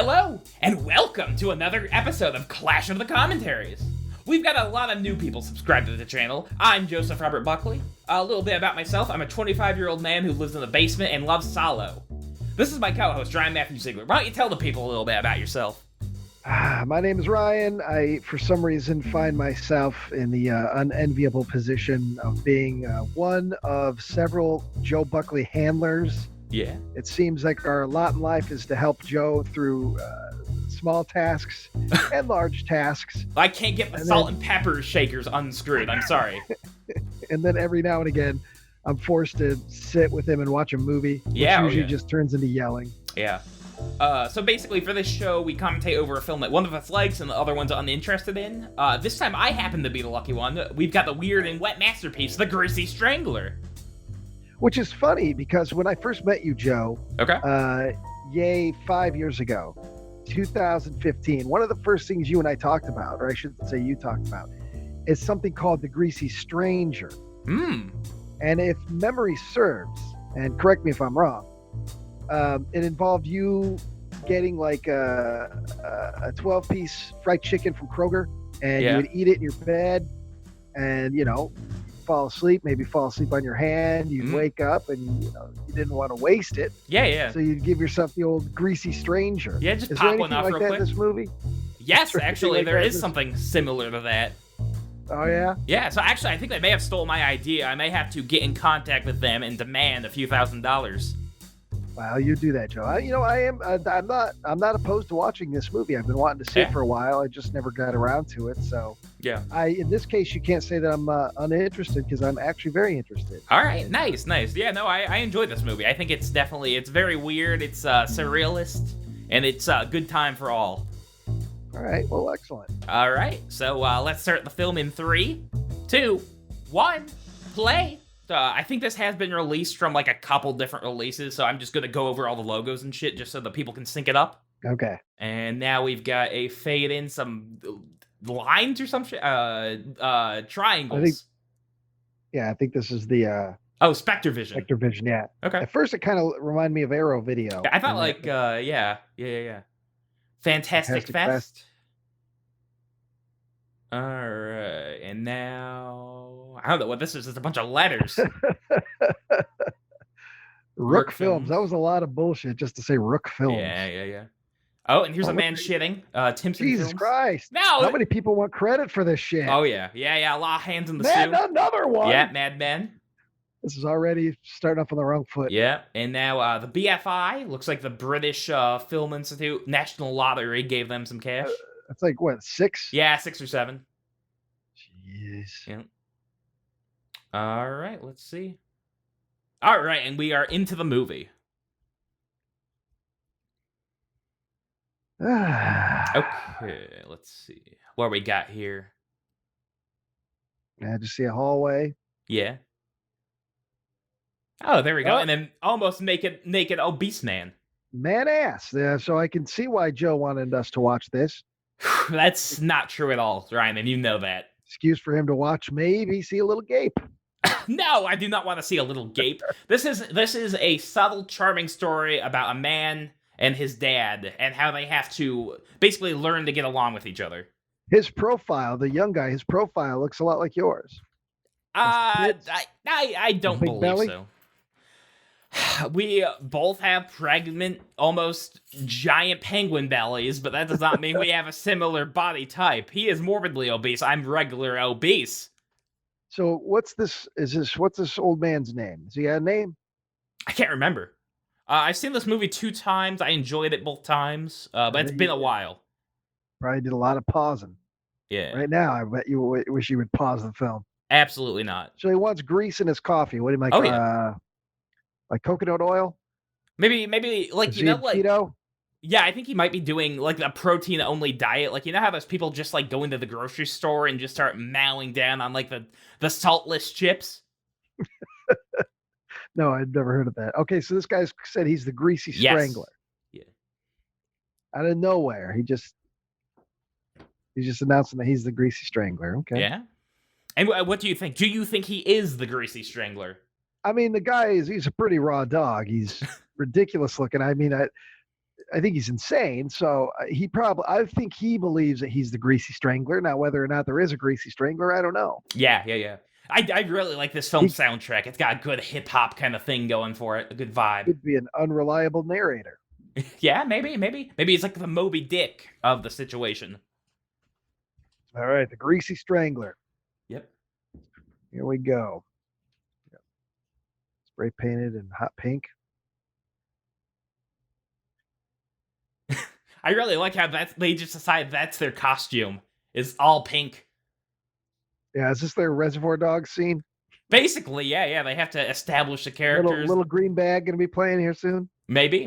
Hello, and welcome to another episode of Clash of the Commentaries. We've got a lot of new people subscribed to the channel. I'm Joseph Robert Buckley. A little bit about myself. I'm a 25-year-old man who lives in the basement and loves Salo. This is my co-host, Matthew Ziegler. Why don't you tell the people a little bit about yourself? My name is Ryan. I, for some reason, find myself in the unenviable position of being one of several Joe Buckley handlers. Yeah. It seems like our lot in life is to help Joe through small tasks and large tasks. I can't get the salt and pepper shakers unscrewed. I'm sorry. And then every now and again, I'm forced to sit with him and watch a movie, which usually just turns into yelling. Yeah. So basically, for this show, we commentate over a film that one of us likes and the other one's uninterested in. This time, I happen to be the lucky one. We've got the weird and wet masterpiece, The Greasy Strangler. Which is funny, because when I first met you, Joe, 5 years ago, 2015, one of the first things you and I talked about, or I should say you talked about, is something called The Greasy Stranger. Hmm. And if memory serves, and correct me if I'm wrong, it involved you getting like a 12-piece fried chicken from Kroger, and you would eat it in your bed, and fall asleep on your hand. You'd wake up, and you didn't want to waste it. Yeah. So you'd give yourself the old Greasy Stranger. Yeah, just is pop there one off like real that quick. In this movie? Yes, actually, there is something similar to that. Oh yeah. Yeah. So actually, I think they may have stole my idea. I may have to get in contact with them and demand a few $1,000s. Wow, you do that, Joe. I'm not opposed to watching this movie. I've been wanting to see it for a while. I just never got around to it. So yeah. In this case, you can't say that I'm uninterested, because I'm actually very interested. All right, nice. Yeah, no, I enjoyed this movie. I think it's very weird. It's surrealist, and it's a good time for all. All right, well, excellent. All right, so let's start the film in 3, 2, 1, play. I think this has been released from like a couple different releases, so I'm just going to go over all the logos and shit just so that people can sync it up. Okay. And now we've got a fade in, some lines or some shit, triangles. I think this is the... Spectre Vision. Spectre Vision, yeah. Okay. At first, it kind of reminded me of Arrow Video. I thought yeah. Fantastic Fest. All right, and now I don't know what this is. It's a bunch of letters. Rook Films. That was a lot of bullshit just to say Rook Films. Yeah. Oh, and here's a man shitting. Timpson Jesus Films. Christ! No, how many people want credit for this shit? Oh yeah. A lot of hands in the Man, soup. another one. Yeah, Mad Men. This is already starting off on the wrong foot. Yeah, and now the BFI looks like the British Film Institute National Lottery gave them some cash. It's like what, 6? Yeah, 6 or 7. Jeez. Yeah. All right, let's see. All right, and we are into the movie. Okay, let's see. What we got here? I just see a hallway. Yeah. Oh, there we go. And then almost naked obese man. Man ass. Yeah, so I can see why Joe wanted us to watch this. That's not true at all, Ryan, and you know that. Excuse for him to watch maybe see a little gape. No, I do not want to see a little gape. This is a subtle, charming story about a man and his dad and how they have to basically learn to get along with each other. His profile, the young guy, his profile looks a lot like yours. I don't believe belly? so. We both have pregnant, almost giant penguin bellies, but that does not mean we have a similar body type. He is morbidly obese. I'm regular obese. So what's this old man's name? Does he got a name? I can't remember. I've seen this movie 2 times. I enjoyed it both times, but it's been a while. Probably did a lot of pausing. Yeah. Right now, I bet you wish you would pause the film. Absolutely not. So he wants grease in his coffee. What do you like? Like coconut oil? Maybe like, keto? Yeah, I think he might be doing like a protein-only diet. Like, you know how those people just like go into the grocery store and just start mowing down on like the saltless chips? No, I've never heard of that. Okay, so this guy said he's the Greasy Strangler. Yeah. Out of nowhere, he's just announcing that he's the Greasy Strangler. Okay. Yeah. And what do you think? Do you think he is the Greasy Strangler? I mean, the guy he's a pretty raw dog. He's ridiculous looking. I mean, I think he's insane. So I think he believes that he's the Greasy Strangler. Now, whether or not there is a Greasy Strangler, I don't know. Yeah. I really like this film's soundtrack. It's got a good hip hop kind of thing going for it, a good vibe. Could be an unreliable narrator. Yeah, maybe he's like the Moby Dick of the situation. All right, the Greasy Strangler. Yep. Here we go. Yep. Spray painted in hot pink. I really like how they just decide that's their costume. Is all pink. Yeah, is this their Reservoir Dogs scene? Basically, yeah. They have to establish the characters. Little green bag gonna be playing here soon. Maybe.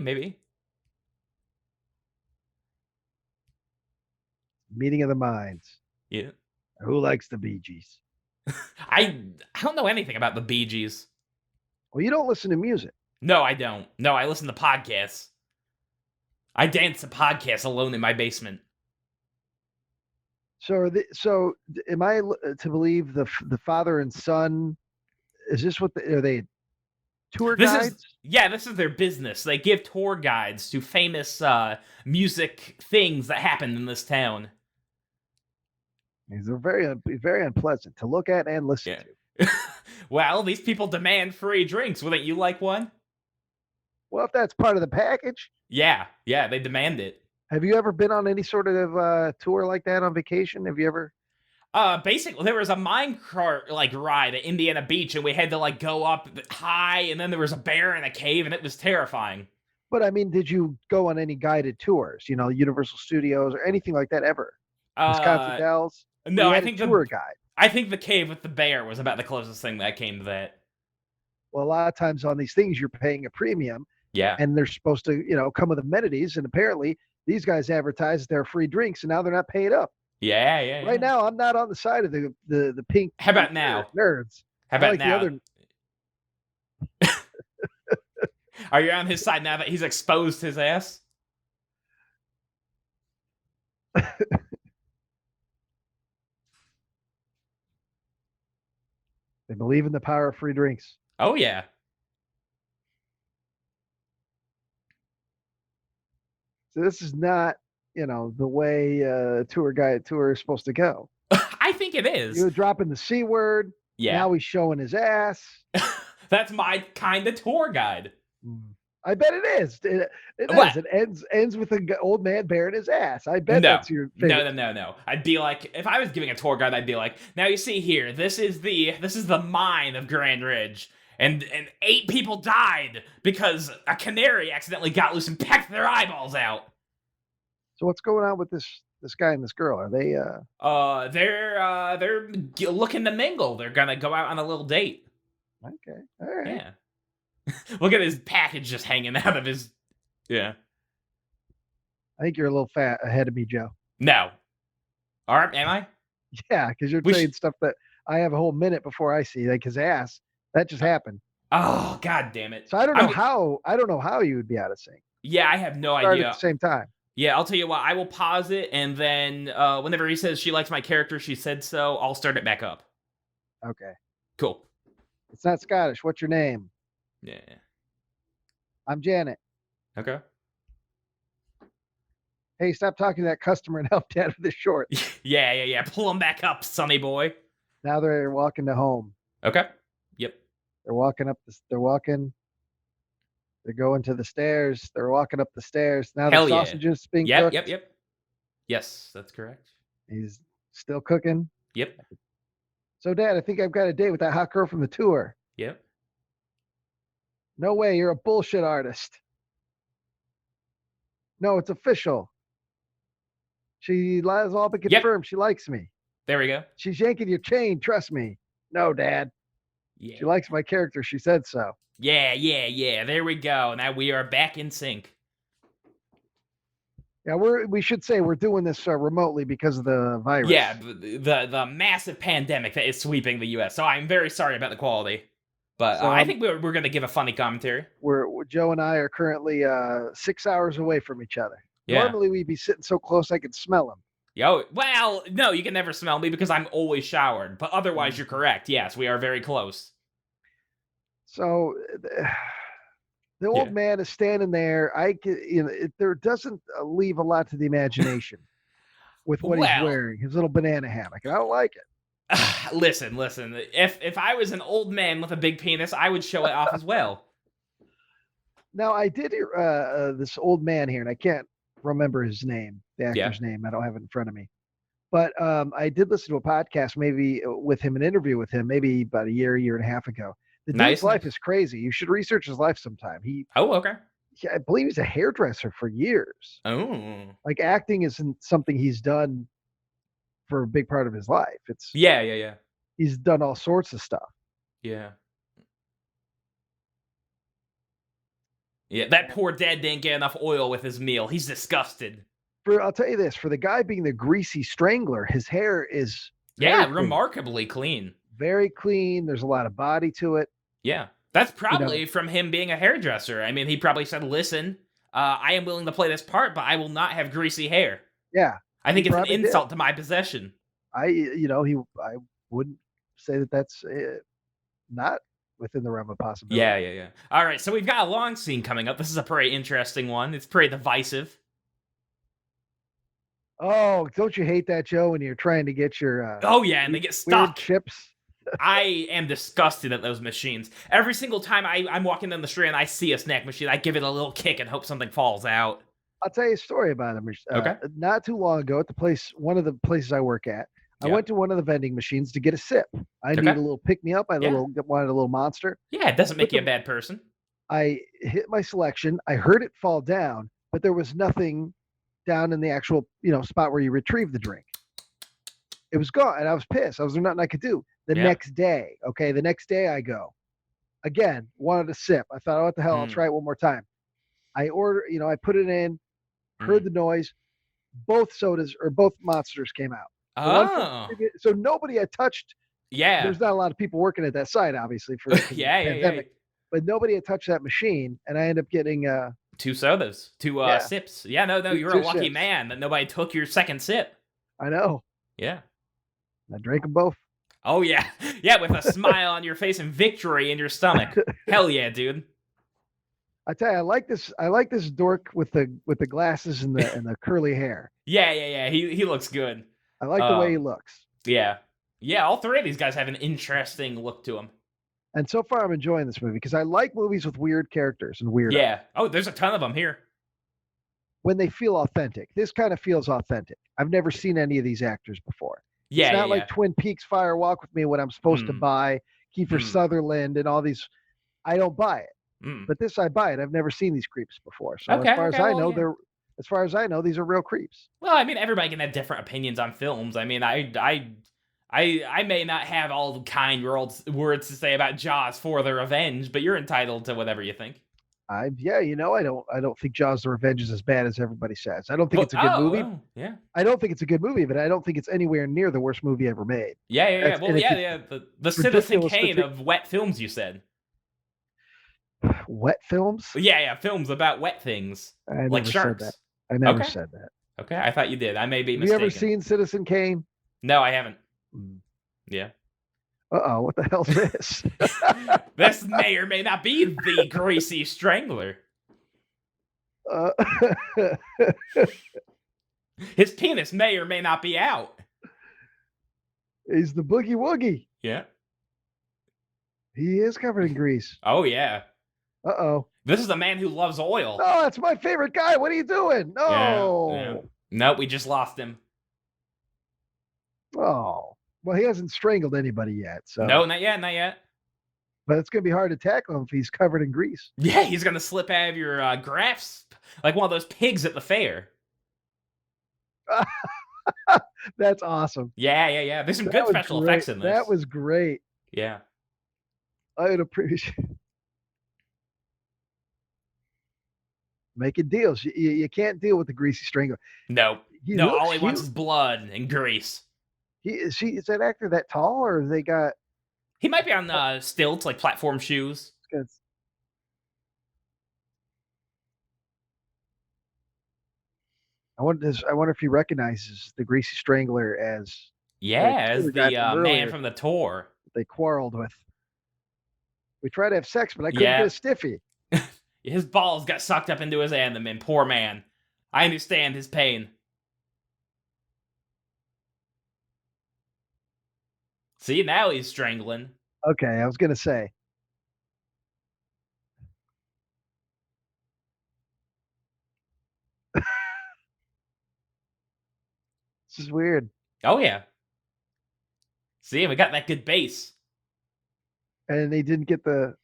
Meeting of the minds. Yeah. Who likes the Bee Gees? I don't know anything about the Bee Gees. Well, you don't listen to music. No, I don't. No, I listen to podcasts. I dance to podcasts alone in my basement. So, am I to believe the father and son? Is this what are they? Tour guides? This is their business. They give tour guides to famous music things that happened in this town. These are very unpleasant to look at and listen to. Well, these people demand free drinks. Wouldn't you like one? Well, if that's part of the package. Yeah, they demand it. Have you ever been on any sort of tour like that on vacation? Have you ever? Basically, there was a minecart ride at Indiana Beach, and we had to go up high, and then there was a bear in a cave, and it was terrifying. But I mean, did you go on any guided tours? Universal Studios or anything like that ever? Wisconsin Dells? No, I think tour guide. I think the cave with the bear was about the closest thing that came to that. Well, a lot of times on these things, you're paying a premium. Yeah. And they're supposed to, come with amenities, and apparently these guys advertise that they're free drinks, and now they're not paid up. Yeah. Right now, I'm not on the side of the pink. How about now? Nerds. How about now? Are you on his side now that he's exposed his ass? They believe in the power of free drinks. Oh, yeah. So this is not, the way tour is supposed to go. I think it is. You're dropping the C word. Yeah. Now he's showing his ass. That's my kind of tour guide. I bet it is. It is. It ends with an old man bearing his ass. I bet that's your favorite. No. I'd be like, if I was giving a tour guide, I'd be like, now you see here, this is the mine of Grand Ridge. And 8 people died because a canary accidentally got loose and pecked their eyeballs out. So what's going on with this guy and this girl? Are they they're looking to mingle. They're gonna go out on a little date. Okay. All right. Yeah. Look at his package just hanging out of his. Yeah. I think you're a little fat ahead of me, Joe. No. All right, am I? Yeah, because you're saying stuff that I have a whole minute before I see, like his ass. That just happened. Oh, god damn it! So I don't know how you would be out of sync. Yeah, I have no idea. At the same time. Yeah, I'll tell you what. I will pause it, and then whenever he says she likes my character, she said so, I'll start it back up. Okay. Cool. It's not Scottish. What's your name? Yeah. I'm Janet. Okay. Hey, stop talking to that customer and help Dad with his shorts. Yeah. Pull him back up, sonny boy. Now they're walking to home. Okay. Yep. They're walking up. They're going to the stairs. They're walking up the stairs. Now the sausages being cooked. Yep. Yes, that's correct. He's still cooking. Yep. So, Dad, I think I've got a date with that hot girl from the tour. Yep. No way, you're a bullshit artist. No, it's official. She has all been confirmed. Yep. She likes me. There we go. She's yanking your chain. Trust me. No, Dad. Yeah. She likes my character. She said so. Yeah. There we go. Now we are back in sync. Yeah, we should say we're doing this remotely because of the virus. Yeah, the massive pandemic that is sweeping the U.S. So I'm very sorry about the quality, but I think we're going to give a funny commentary. Joe and I are currently 6 hours away from each other. Yeah. Normally we'd be sitting so close I could smell him. Yo, well, no, you can never smell me because I'm always showered. But otherwise, you're correct. Yes, we are very close. So The old man is standing there. There doesn't leave a lot to the imagination with what he's Well, wearing, his little banana hammock. And I don't like it. listen. If I was an old man with a big penis, I would show it off as well. Now, I did hear this old man here, and I can't remember his name, the actor's name. I don't have it in front of me. But I did listen to a podcast maybe with him, an interview with him, maybe about a year and a half ago. The dude's life is crazy. You should research his life sometime. Okay. I believe he's a hairdresser for years. Oh. Like acting isn't something he's done for a big part of his life. It's Yeah. He's done all sorts of stuff. Yeah. Yeah, that poor dad didn't get enough oil with his meal. He's disgusted. I'll tell you this, for the guy being the Greasy Strangler, his hair is remarkably clean. Very clean. There's a lot of body to it. Yeah. That's probably from him being a hairdresser. I mean, he probably said, listen, I am willing to play this part, but I will not have greasy hair. Yeah. I think it's an insult to my possession. I wouldn't say that that's not within the realm of possibility. Yeah. All right, so we've got a long scene coming up. This is a pretty interesting one. It's pretty divisive. Oh, don't you hate that, Joe, when you're trying to get your and they get stuck. Chips. I am disgusted at those machines. Every single time I'm walking down the street and I see a snack machine, I give it a little kick and hope something falls out. I'll tell you a story about them. Okay. Not too long ago, at one of the places I work at, I went to one of the vending machines to get a sip. I need a little pick-me-up. I wanted a little Monster. Yeah, it doesn't make you a bad person. I hit my selection. I heard it fall down, but there was nothing down in the actual spot where you retrieve the drink. It was gone, and I was pissed. There was nothing I could do. The next day, I go again. Wanted a sip. I thought, oh, what the hell? I'll try it one more time. I order. I put it in. Heard the noise. Both sodas or both Monsters came out. So nobody had touched. Yeah. There's not a lot of people working at that site, obviously, for the pandemic. But nobody had touched that machine, and I ended up getting 2 sodas, 2 sips. Yeah, no, you're a lucky man that nobody took your second sip. I know. Yeah. I drank them both. Oh yeah, with a smile on your face and victory in your stomach. Hell yeah, dude. I tell you, I like this dork with the glasses and the curly hair. Yeah. He looks good. I like the way he looks. Yeah. All 3 of these guys have an interesting look to them. And so far, I'm enjoying this movie because I like movies with weird characters and weird. Yeah. Oh, there's a ton of them here. When they feel authentic, this kind of feels authentic. I've never seen any of these actors before. Yeah, it's not like Twin Peaks Fire Walk with Me when I'm supposed to buy Kiefer Sutherland and all these. I don't buy it, but this I buy it. I've never seen these creeps before. So as far as I know, these are real creeps. Well, I mean, everybody can have different opinions on films. I mean, I may not have all the kind words to say about Jaws for the Revenge, but you're entitled to whatever you think. I don't think Jaws: The Revenge is as bad as everybody says. I don't think it's a good movie. Well, yeah. I don't think it's a good movie, but I don't think it's anywhere near the worst movie ever made. Yeah. Well, the Citizen Kane of wet films, you said. Wet films? Yeah, films about wet things. Like sharks. I never said that. Okay, I thought you did. I may be mistaken. Have you ever seen Citizen Kane? No, I haven't. Yeah. Uh-oh, what the hell's this? This may or may not be the Greasy Strangler. His penis may or may not be out. He's the Boogie Woogie. Yeah. He is covered in grease. Oh, yeah. Uh-oh. This is the man who loves oil. No, that's my favorite guy. What are you doing? No. Yeah. Nope, we just lost him. Oh. Well, he hasn't strangled anybody yet. So no, not yet. But it's going to be hard to tackle him if he's covered in grease. Yeah, he's going to slip out of your grasp like one of those pigs at the fair. That's awesome. Yeah. There's some good special effects in this. That was great. Yeah. I would appreciate making deals. You can't deal with the Greasy Strangler. No, all he wants is blood and grease. Is that actor that tall, or they got? He might be on stilts, like platform shoes. I wonder if he recognizes the Greasy Strangler as as the man from the tour they quarreled with. We tried to have sex, but I couldn't get a stiffy. His balls got sucked up into his abdomen. Poor man. I understand his pain. See, now he's strangling. Okay, I was gonna say. This is weird. Oh, yeah. See, we got that good bass. And they didn't get the.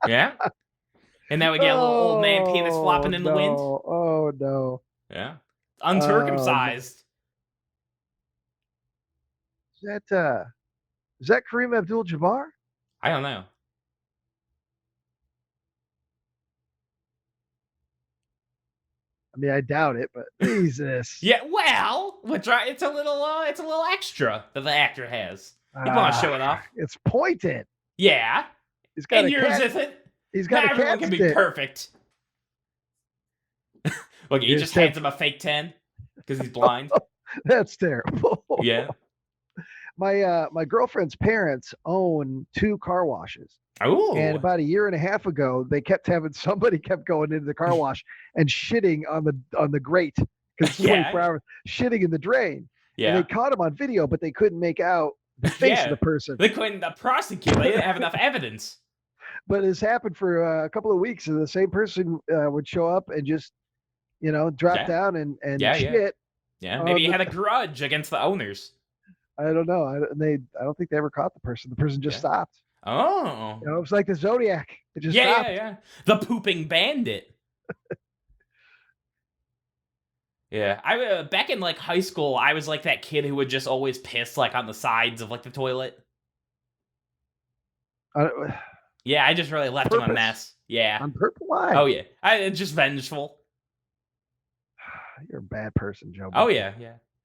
Yeah? And now we get a little old man penis flopping in the wind. Oh no. Yeah. Uncircumcised. Is that Kareem Abdul-Jabbar? I don't know. I mean, I doubt it, but Jesus. Yeah, well, it's a little extra that the actor has. He wants to show it off. It's pointed. Yeah. He's got And a yours cat. isn't. He's got Not a everyone cat can be stick. perfect. Look, he Here's just hands him a fake 10 because he's blind. That's terrible. Yeah. My girlfriend's parents own 2 car washes. Ooh. And about a year and a half ago, they kept having somebody kept going into the car wash and shitting on the grate because it's 24 hours, shitting in the drain. Yeah. And they caught him on video, but they couldn't make out the face of the person. They couldn't prosecute. They didn't have enough evidence. But it's happened for a couple of weeks, and the same person would show up and just, drop down and shit. Yeah, maybe he had a grudge against the owners. I don't know. I don't think they ever caught the person. The person just stopped. Oh. It was like the Zodiac. It just stopped. Yeah. The pooping bandit. Yeah, I back in like high school, I was like that kid who would just always piss like on the sides of like the toilet. Yeah, I just really left him a mess. Yeah. On purpose? Why? Oh yeah, it's just vengeful. You're a bad person, Joe. Oh yeah.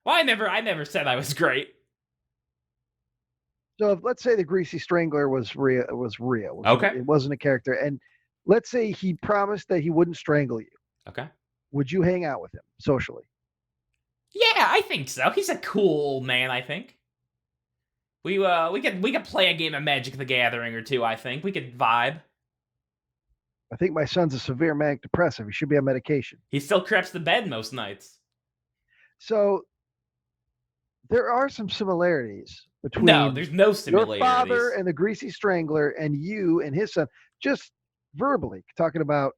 Well, I never said I was great. So let's say the Greasy Strangler was real. Okay. It wasn't a character. And let's say he promised that he wouldn't strangle you. Okay. Would you hang out with him socially? Yeah, I think so. He's a cool old man, I think. We could play a game of Magic the Gathering or two, I think. We could vibe. I think my son's a severe manic depressive. He should be on medication. He still creeps to bed most nights. So there are some similarities between there's no similarities. Your father and the Greasy Strangler and you and his son, just verbally talking about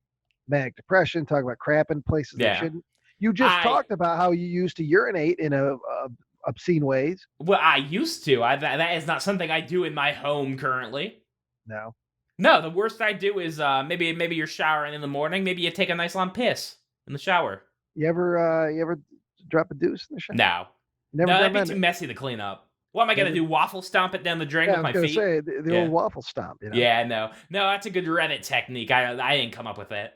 manic depression, talking about crap in places that shouldn't. You just talked about how you used to urinate in obscene ways. Well, I used to. That is not something I do in my home currently. No, the worst I do is maybe you're showering in the morning. Maybe you take a nice long piss in the shower. You ever drop a deuce in the shower? No, that'd be too messy to clean up. What am I gonna do? Waffle stomp it down the drain with my feet? Say the old waffle stomp. Yeah, no, that's a good Reddit technique. I didn't come up with it.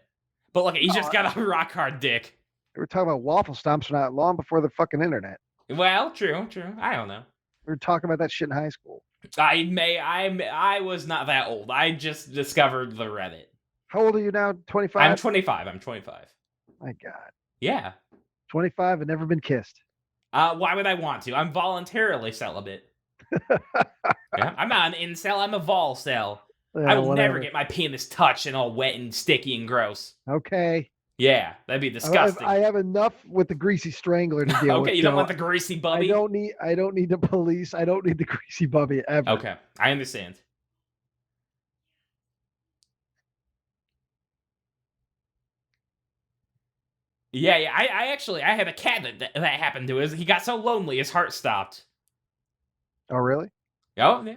But look, he's just got a rock hard dick. We were talking about waffle stomps not long before the fucking internet. Well, true. I don't know. We were talking about that shit in high school. I was not that old. I just discovered the Reddit. How old are you now? 25? I'm 25. My God. Yeah. 25 and never been kissed. Why would I want to? I'm voluntarily celibate. Yeah, I'm not an incel. I'm a volcel. I will never get my penis touched and all wet and sticky and gross. Okay. Yeah, that'd be disgusting. I have enough with the Greasy Strangler to deal with. Okay, you don't want the greasy bubby? I don't need the police. I don't need the greasy bubby ever. Okay, I understand. Yeah, I had a cat that happened to. He got so lonely his heart stopped. Oh, really? Oh, yeah.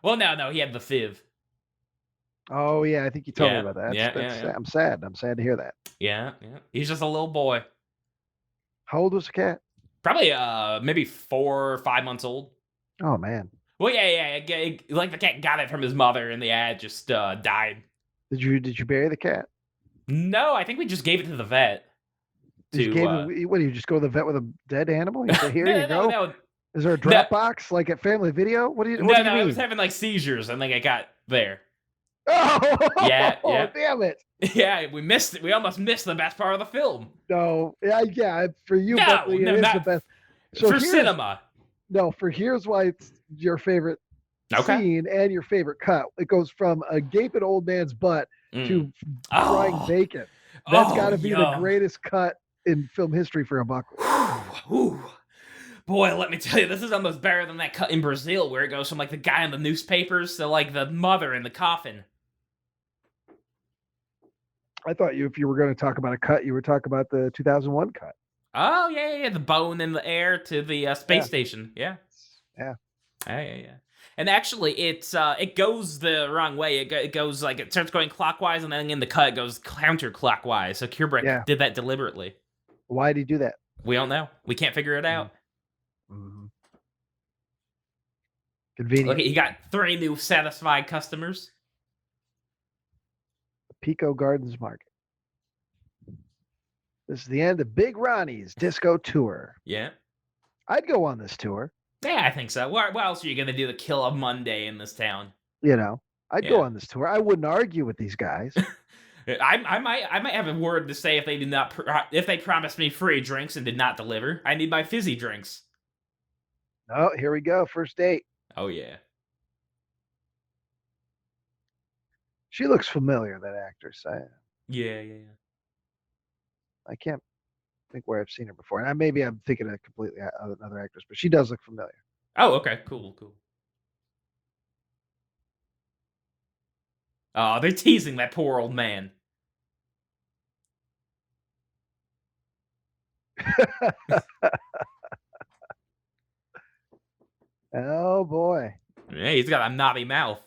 Well, no, he had the FIV. Oh, yeah, I think you told me about that. Yeah. I'm sad. I'm sad to hear that. Yeah. He's just a little boy. How old was the cat? Probably maybe 4 or 5 months old. Oh, man. Well, yeah. Like the cat got it from his mother, and the ad just died. Did you bury the cat? No, I think we just gave it to the vet. What do you just go to the vet with a dead animal? You say, here you go. No. Is there a drop box like at Family Video? What do you mean? I was having like seizures, and then I got there. Oh, yeah. Damn it. Yeah, we missed it. We almost missed the best part of the film. No, yeah, for you, Buckley, it is the best. So for cinema. No, here's why it's your favorite Okay. scene and your favorite cut. It goes from a gaping old man's butt Mm. to frying Oh. bacon. That's Oh, got to be the yum. greatest cut in film history for a Buckley. Whew. Boy, let me tell you, this is almost better than that cut in Brazil where it goes from like the guy in the newspapers to like the mother in the coffin. I thought if you were going to talk about a cut, you were talking about the 2001 cut. Oh, yeah. The bone in the air to the space station. Yeah. Yeah. Yeah. And actually, it goes the wrong way. It goes like it starts going clockwise, and then in the cut it goes counterclockwise. So Kubrick did that deliberately. Why did he do that? We don't know. We can't figure it out. Mm-hmm. Convenient. Look, he got 3 new satisfied customers. Pico Gardens Market. This is the end of Big Ronnie's disco tour. Yeah. I'd go on this tour. Yeah, I think so. What else are you going to do to kill a Monday in this town? I'd go on this tour. I wouldn't argue with these guys. I might have a word to say if they did not if they promised me free drinks and did not deliver. I need my fizzy drinks. Oh, here we go. First date. Oh yeah. She looks familiar, that actress. Yeah. I can't think where I've seen her before. And maybe I'm thinking of completely another actress, but she does look familiar. Oh, okay. Cool. Oh, they're teasing that poor old man. Oh boy. Yeah, he's got a knobby mouth.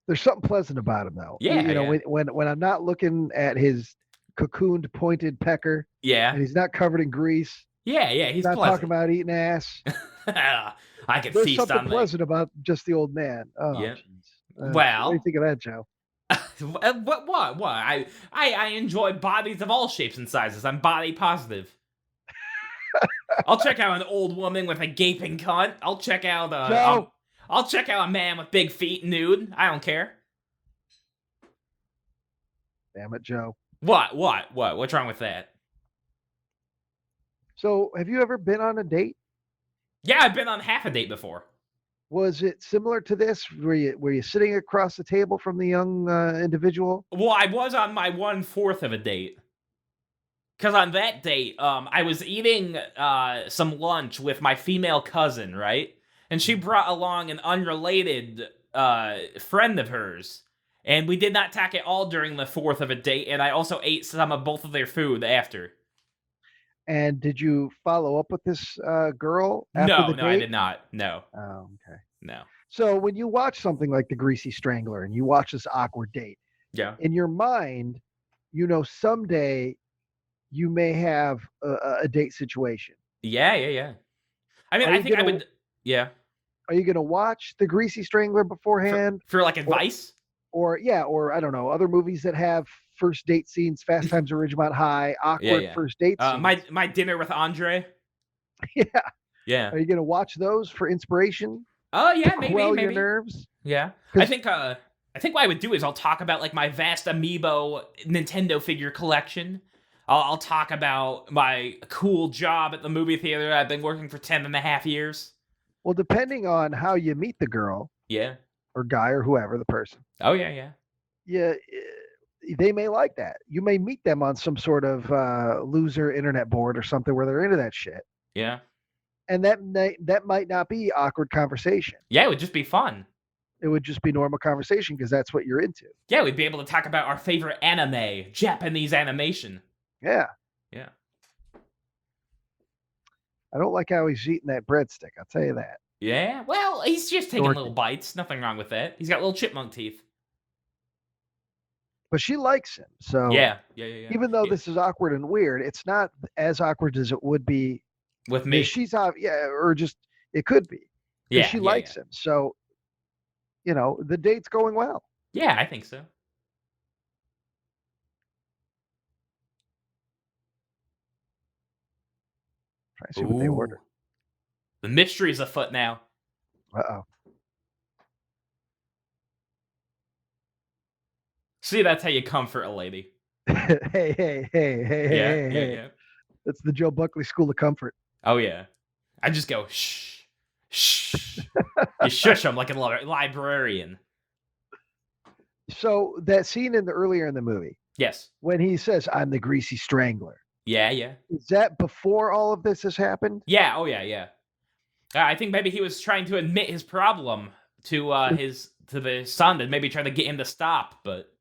There's something pleasant about him, though. Yeah. When I'm not looking at his cocooned, pointed pecker, and he's not covered in grease. Yeah, he's not pleasant. talking about eating ass. I could There's feast on something pleasant about just the old man. Oh, yeah. Well, what do you think of that, Joe? What? I enjoy bodies of all shapes and sizes. I'm body positive. I'll check out an old woman with a gaping cunt. I'll check out I'll check out a man with big feet nude. I don't care. Damn it, Joe. What? What's wrong with that? So, have you ever been on a date? Yeah, I've been on half a date before. Was it similar to this? Were you sitting across the table from the young individual? Well, I was on my 1/4 of a date. Because on that date, I was eating some lunch with my female cousin, right? And she brought along an unrelated friend of hers. And we did not talk at all during the 4th of a date, and I also ate some of both of their food after. And did you follow up with this girl after the date? No, I did not. No. Oh, okay. No. So when you watch something like The Greasy Strangler and you watch this awkward date, in your mind, someday you may have a date situation. Yeah. I mean, I think I would. Yeah. Are you going to watch The Greasy Strangler beforehand? For like advice? Or I don't know, other movies that have first date scenes, Fast Times at Ridgemont High, awkward first date scenes. My dinner with Andre. Yeah. Are you going to watch those for inspiration? Oh yeah, maybe. Quell your nerves. Yeah, I think what I would do is I'll talk about like my vast amiibo Nintendo figure collection. I'll talk about my cool job at the movie theater I've been working for 10.5 years. Well, depending on how you meet the girl. Yeah. Or guy or whoever the person. Oh yeah. Yeah, they may like that. You may meet them on some sort of loser internet board or something where they're into that shit. Yeah. And that might not be awkward conversation. Yeah, it would just be fun. It would just be normal conversation because that's what you're into. Yeah, we'd be able to talk about our favorite anime, Japanese animation. Yeah. Yeah. I don't like how he's eating that breadstick. I'll tell you that. Yeah, well, he's just taking little bites. Nothing wrong with that. He's got little chipmunk teeth. But she likes him, so yeah. Even though this is awkward and weird, it's not as awkward as it would be with me. She's or just it could be. Yeah, she likes him, so the date's going well. Yeah, I think so. Try to see what they order. The mystery's afoot now. Uh-oh. See, that's how you comfort a lady. Hey. Yeah. That's the Joe Buckley School of Comfort. Oh, yeah. I just go, shh. Shh. You shush him like a librarian. So that scene earlier in the movie, Yes. when he says, "I'm the Greasy Strangler," Yeah, yeah. is that before all of this has happened? Yeah, oh yeah, yeah. I think maybe he was trying to admit his problem to the son and maybe try to get him to stop, but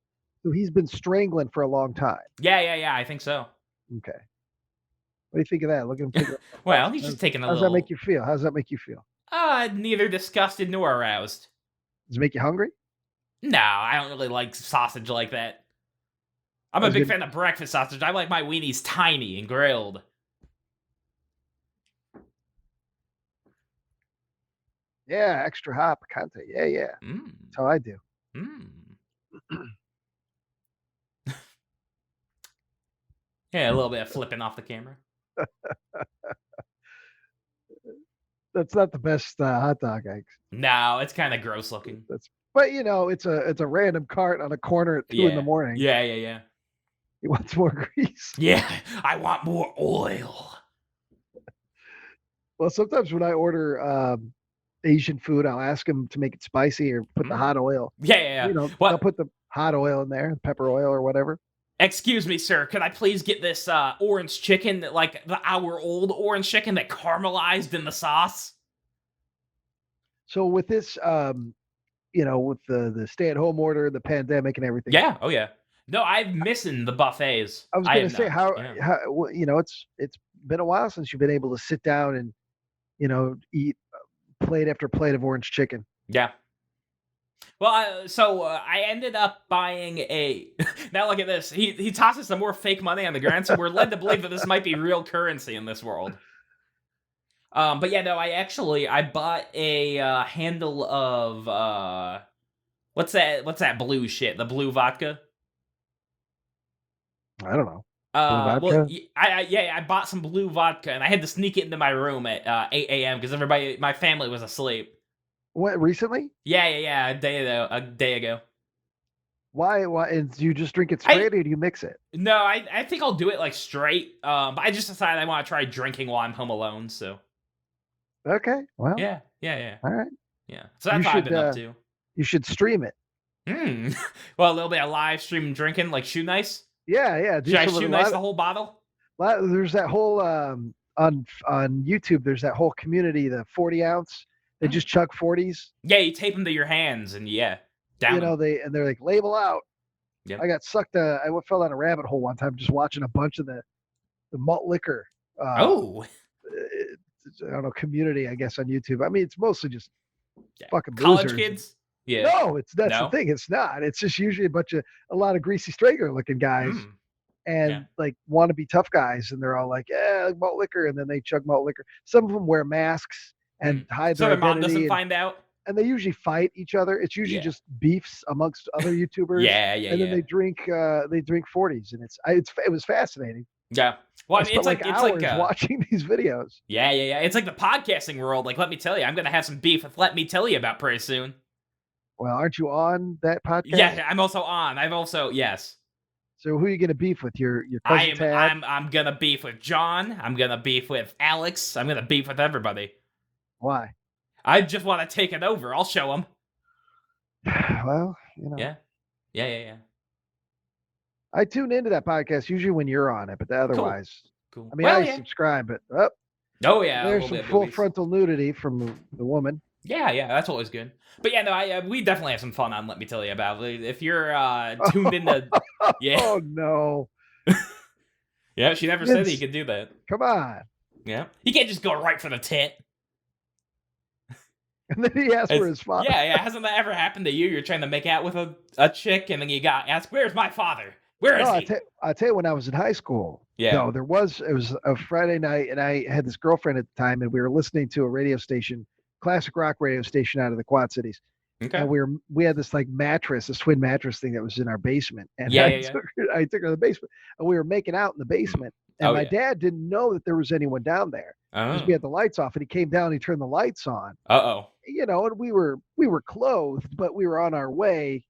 So he's been strangling for a long time. yeah, I think so. Okay. What do you think of that? Look at him figure out. Well, he's just taking a How's little. that make you feel? How's that make you feel? Neither disgusted nor aroused. Does it make you hungry? No, I don't really like sausage like that. I'm a big fan of breakfast sausage. I like my weenies tiny and grilled. Yeah, extra hot picante. Yeah, yeah. That's how I do. Yeah, a little bit of flipping off the camera. That's not the best hot dog eggs. No, it's kind of gross looking. But you know, it's a random cart on a corner at 2 in the morning. Yeah. He wants more grease. Yeah, I want more oil. Well, sometimes when I order Asian food, I'll ask them to make it spicy or put the hot oil. Yeah. You know, I'll put the hot oil in there, pepper oil or whatever. Excuse me, sir. Could I please get this orange chicken, like the hour-old orange chicken that caramelized in the sauce? So with this, you know, with the stay-at-home order, the pandemic, and everything. Yeah. Oh yeah. No, I'm missing the buffets. I was going to say how you know it's been a while since you've been able to sit down and eat plate after plate of orange chicken. Yeah. Well, I ended up buying a. Now look at this. He tosses some more fake money on the ground, so we're led to believe that this might be real currency in this world. But yeah, no, I bought a handle of what's that blue shit? The blue vodka. I don't know. Well, I bought some blue vodka and I had to sneak it into my room at 8 a.m. because my family was asleep. What, recently? Yeah, a day ago. Why? And do you just drink it straight or do you mix it? No, I think I'll do it like straight. But I just decided I want to try drinking while I'm home alone. So. Okay. Well. Yeah. All right. Yeah. So that's what I've been up to. You should stream it. Well, a little bit of live stream drinking, like Shoe Nice. Yeah. Should I Shoe Nice the whole bottle? There's that whole on YouTube. There's that whole community, the 40 ounce. They just chuck 40s. Yeah, you tape them to your hands and down. You know they're like label out. Yep. I got sucked. I fell down a rabbit hole one time just watching a bunch of the malt liquor. I don't know, community, I guess, on YouTube. I mean, it's mostly just fucking college losers. Kids. Yeah. No, that's the thing. It's not. It's just usually a lot of Greasy Strangler looking guys, and like want to be tough guys, and they're all like, "Yeah, malt liquor," and then they chug malt liquor. Some of them wear masks and hide their identity. So their mom doesn't find out. And they usually fight each other. It's usually just beefs amongst other YouTubers. Yeah. And then they drink 40s, and it was fascinating. Yeah. Well, I mean, it's like hours watching these videos. Yeah. It's like the podcasting world. Like, let me tell you, I'm gonna have some beef with Let Me Tell You About pretty soon. Well, aren't you on that podcast? Yeah, I'm also on. Yes. So who are you gonna beef with? Your cousin Tad? I'm gonna beef with John. I'm gonna beef with Alex. I'm gonna beef with everybody. Why? I just want to take it over. I'll show them. Well, Yeah. I tune into that podcast usually when you're on it, but otherwise, cool. I mean, I subscribe, but there's some full frontal nudity from the woman. Yeah, that's always good. But yeah, no, we definitely have some fun on Let Me Tell You About it. If you're tuned into, Oh no. Yeah, she never said he could do that. Come on. Yeah, he can't just go right for the tit. And then he asked for his father. Yeah. Hasn't that ever happened to you? You're trying to make out with a chick, and then you got asked, "Where's my father? Where is he?" I tell you, when I was in high school, no, it was a Friday night, and I had this girlfriend at the time, and we were listening to a radio station, classic rock radio station out of the Quad Cities. Okay. And we had this like mattress, this twin mattress thing that was in our basement, and I took her to the basement, and we were making out in the basement. And my dad didn't know that there was anyone down there because we had the lights off, and he came down and he turned the lights on. You know, and we were clothed, but we were on our way.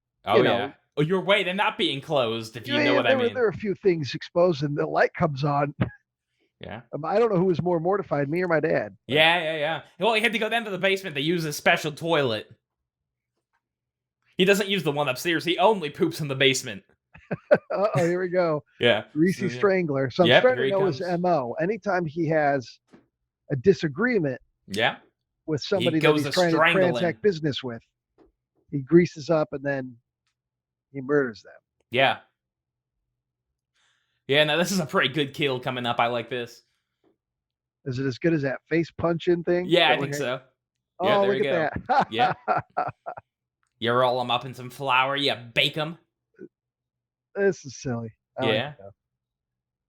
Your way to not being closed, if you know what I mean. There were a few things exposed, and the light comes on, Yeah. I don't know who was more mortified, me or my dad. Yeah. Well, he had to go down to the basement to use his special toilet. He doesn't use the one upstairs. He only poops in the basement. Uh-oh, here we go. Yeah. Greasy Strangler. So I'm Yep, starting here to he know comes. his MO. Anytime he has a disagreement Yeah. with somebody that goes he's to trying to strangling. transact business with, he greases up and then he murders them. Yeah. Yeah, now this is a pretty good kill coming up. I like this. Is it as good as that face punching thing? Yeah, I think so. Oh, Yeah, there look you at go. that. Yeah. You roll them up in some flour. You bake them. This is silly. I like it, though.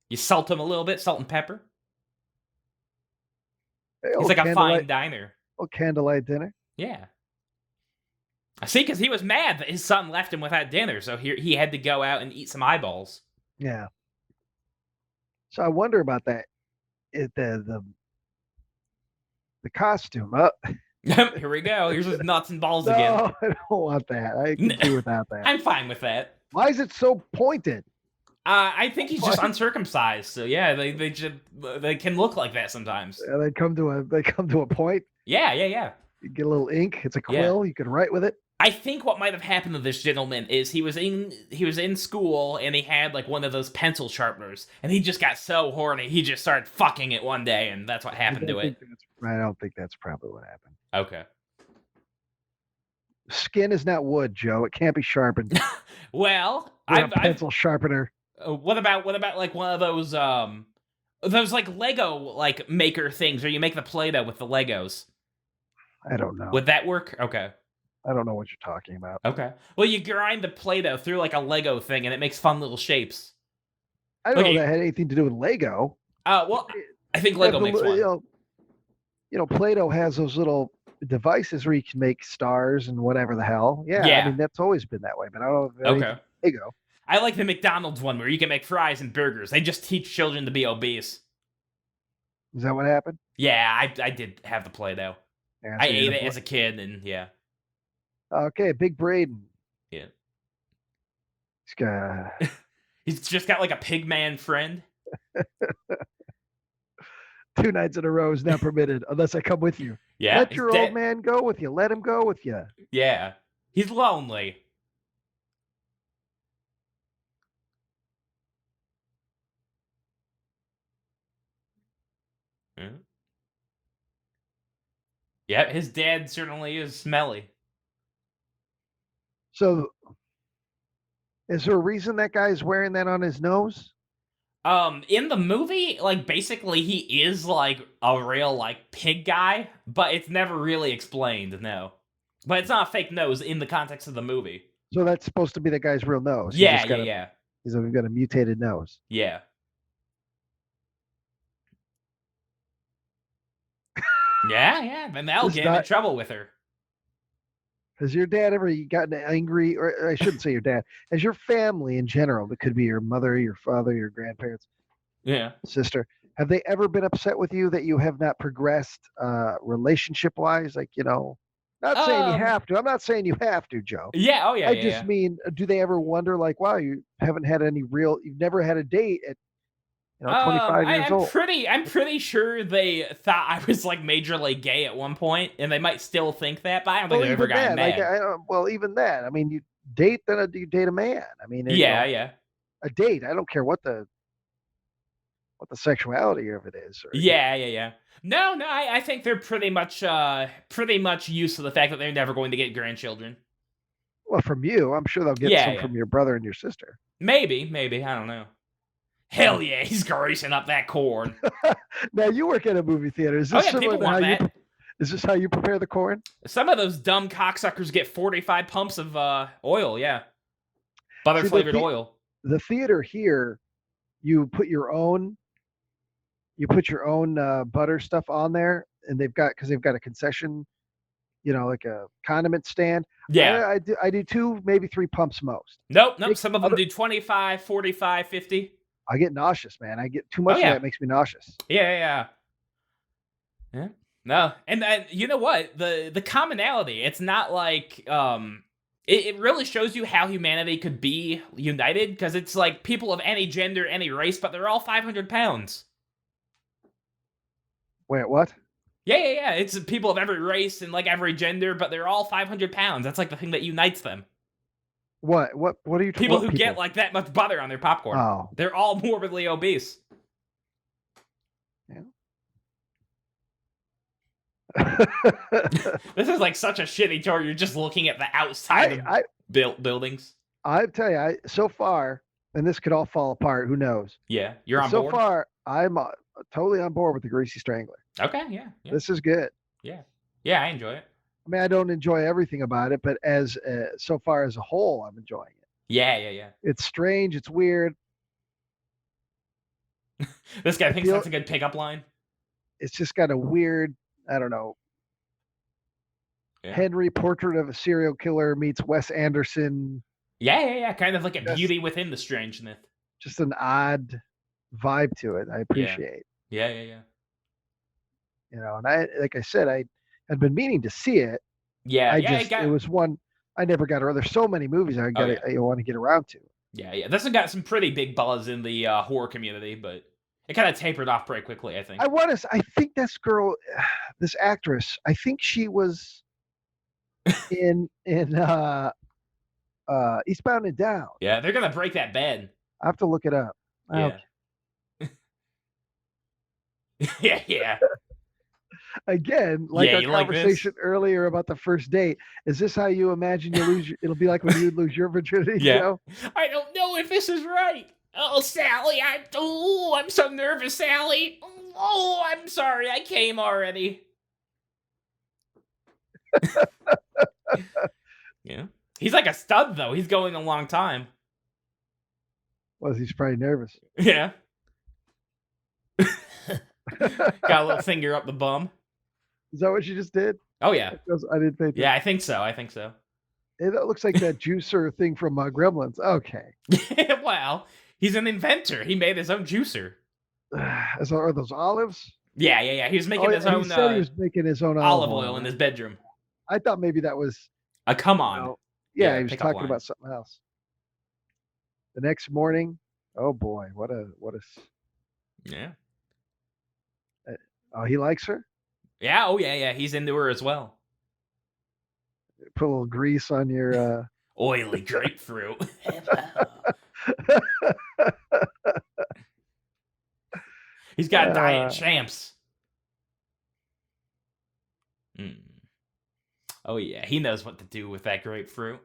You salt them a little bit, salt and pepper. Hey, He's like a fine diner. Oh, candlelight dinner. Yeah. I see, because he was mad that his son left him without dinner, so he had to go out and eat some eyeballs. Yeah. So I wonder about that. The costume. Here we go. Here's his nuts and balls again. No, I don't want that. I can do without that. I'm fine with that. Why is it so pointed? I think he's just uncircumcised. So yeah, they can look like that sometimes. They come to a point. Yeah. You get a little ink. It's a quill. You can write with it. I think what might have happened to this gentleman is he was in school and he had like one of those pencil sharpeners and he just got so horny he just started fucking it one day and that's what happened to it. I don't think that's probably what happened. Okay. Skin is not wood, Joe. It can't be sharpened. Well, a pencil sharpener. What about like one of those like Lego like maker things where you make the Play-Doh with the Legos? I don't know. Would that work? Okay. I don't know what you're talking about. Okay. Well, you grind the Play-Doh through like a Lego thing and it makes fun little shapes. I don't know that had anything to do with Lego. Well, I think Lego makes one. You know, Play-Doh has those little devices where you can make stars and whatever the hell. Yeah. I mean, that's always been that way, but I don't know if Lego. I like the McDonald's one where you can make fries and burgers. They just teach children to be obese. Is that what happened? Yeah, I did have the Play-Doh. Yeah, I ate it as a kid, and yeah. Okay, Big Braden. Yeah. He's just got like a pig man friend. 2 nights in a row is not permitted unless I come with you. Yeah. Let your old man go with you. Let him go with you. Yeah. He's lonely. Hmm? Yeah, his dad certainly is smelly. So, is there a reason that guy's wearing that on his nose? In the movie, like, basically he is, like, a real, like, pig guy, but it's never really explained, no. But it's not a fake nose in the context of the movie. So that's supposed to be the guy's real nose. Yeah. He's got a mutated nose. Yeah. Yeah, but Mel get in trouble with her. Has your dad ever gotten angry, or I shouldn't say your dad, has your family in general, that could be your mother, your father, your grandparents, sister, have they ever been upset with you that you have not progressed relationship-wise? Like, not saying you have to. I'm not saying you have to, Joe. Yeah, I just mean, do they ever wonder, like, wow, you haven't had you've never had a date at 25 years old. I'm pretty sure they thought I was like majorly gay at one point, and they might still think that, but I don't think they've ever gotten mad. Even that. I mean, you date, then you date a man. I mean, yeah. A date. I don't care what the sexuality of it is. Yeah. No. I think they're pretty much used to the fact that they're never going to get grandchildren. Well, from you, I'm sure they'll get some from your brother and your sister. Maybe. I don't know. Hell yeah, he's greasing up that corn. Now, you work at a movie theater. Is this people want that. Is this how you prepare the corn? Some of those dumb cocksuckers get 45 pumps of oil, yeah. Butter-flavored oil. The theater here, you put your own butter stuff on there, and because they've got a concession, like a condiment stand. Yeah. I do 2, maybe 3 pumps most. Nope. Some of them do 25, 45, 50. I get nauseous, man. I get too much of that. It makes me nauseous. Yeah. No, and you know what? The commonality, it's not like it really shows you how humanity could be united, because it's like people of any gender, any race, but they're all 500 pounds. Wait, what? Yeah. It's people of every race and like every gender, but they're all 500 pounds. That's like the thing that unites them. What are you? People What who get like that much butter on their popcorn. Oh, They're all morbidly obese. yeah. This is like such a shitty tour. You're just looking at the outside of buildings. I tell you, so far, and this could all fall apart. Who knows? Yeah, you're on so board. So far, I'm totally on board with the Greasy Strangler. Okay, yeah. This is good. Yeah, I enjoy it. I mean, I don't enjoy everything about it, but as so far as a whole, I'm enjoying it. Yeah. It's strange. It's weird. This guy thinks that's a good pickup line. It's just got a weird, I don't know. Yeah. Henry, Portrait of a Serial Killer meets Wes Anderson. Yeah. Kind of like a beauty within the strangeness. Just an odd vibe to it. I appreciate. Yeah. You know, and like I said, I had been meaning to see it. Yeah, it was one I never got around. There's so many movies I want to get around to. Yeah. This one got some pretty big buzz in the horror community, but it kind of tapered off pretty quickly, I think. I think this girl, this actress, I think she was in Eastbound and Down. Yeah, they're gonna break that bed. I have to look it up. Yeah. Yeah. Again, like our conversation earlier about the first date, is this how you imagine you lose? It'll be like when you lose your virginity. Yeah. You know? I don't know if this is right. Oh, Sally, I'm so nervous, Sally. Oh, I'm sorry, I came already. Yeah. He's like a stud, though. He's going a long time. Well, he's probably nervous. Yeah. Got a little finger up the bum. Is that what you just did? Oh, yeah. I didn't think. Yeah, I think so. It looks like that juicer thing from Gremlins. Okay. Well, he's an inventor. He made his own juicer. Are those olives? Yeah. He was making his own. He said he was making his own olive oil in his bedroom. I thought maybe that was. Come on. You know, yeah, he was talking about something else. The next morning, oh boy, what a. Yeah. Oh, he likes her? Yeah, yeah. He's into her as well. Put a little grease on your oily grapefruit. He's got diet champs. Oh yeah, he knows what to do with that grapefruit.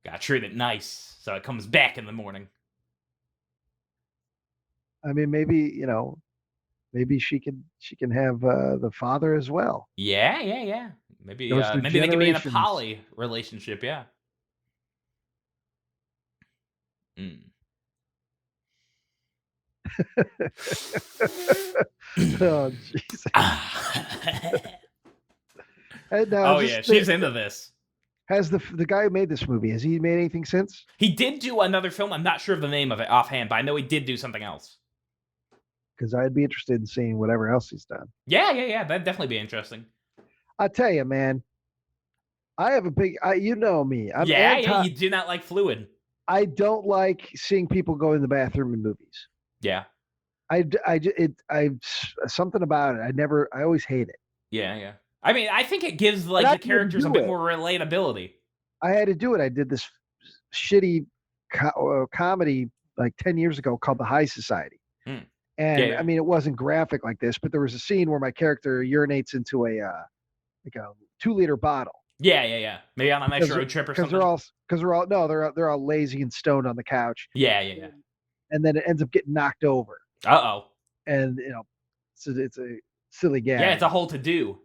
Gotta treat it nice so it comes back in the morning. I mean, maybe maybe she can have the father as well. Yeah. Maybe they can be in a poly relationship. Yeah. Oh Jesus. She's into this. Has the guy who made this movie, has he made anything since? He did do another film. I'm not sure of the name of it offhand, but I know he did do something else. Because I'd be interested in seeing whatever else he's done. Yeah. That'd definitely be interesting. I tell you, man, I have a big. You know me. Yeah. You do not like fluid. I don't like seeing people go in the bathroom in movies. Yeah. I something about it. I always hate it. Yeah. I mean, I think it gives like the characters a bit more relatability. I had to do it. I did this shitty comedy like 10 years ago called The High Society. And I mean, it wasn't graphic like this, but there was a scene where my character urinates into a 2-liter bottle. Yeah. Maybe on a nice road trip or something. Because they're all lazy and stoned on the couch. Yeah. And then it ends up getting knocked over. Uh-oh. And so it's a silly gag. Yeah, it's a whole to do.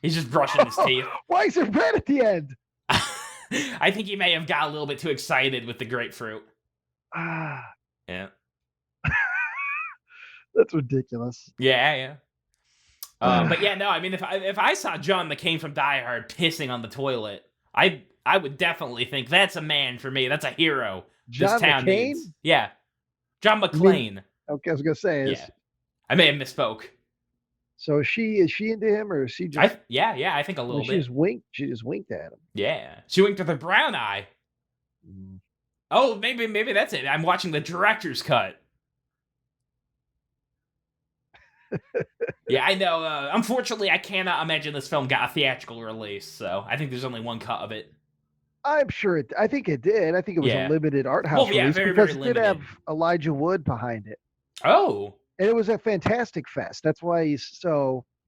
He's just brushing his teeth. Why is it red at the end? I think he may have got a little bit too excited with the grapefruit. Yeah. That's ridiculous. Yeah. But yeah, no, I mean, if I saw John McClane from Die Hard pissing on the toilet, I would definitely think that's a man for me. That's a hero. John this town McClane? needs. Yeah. John McClane. Okay, I was gonna say. Yeah. I may have misspoke. So is she into him, or is she just? I think a little bit. She just winked at him. Yeah, she winked with her brown eye. Oh, maybe that's it. I'm watching the director's cut. Yeah, I know. Unfortunately, I cannot imagine this film got a theatrical release, so I think there's only one cut of it. I'm sure it. I think it did. I think it was a Yeah. limited art house Well, yeah, release very, because very it did have limited. Elijah Wood behind it, Oh. and it was a fantastic fest. That's why Yeah,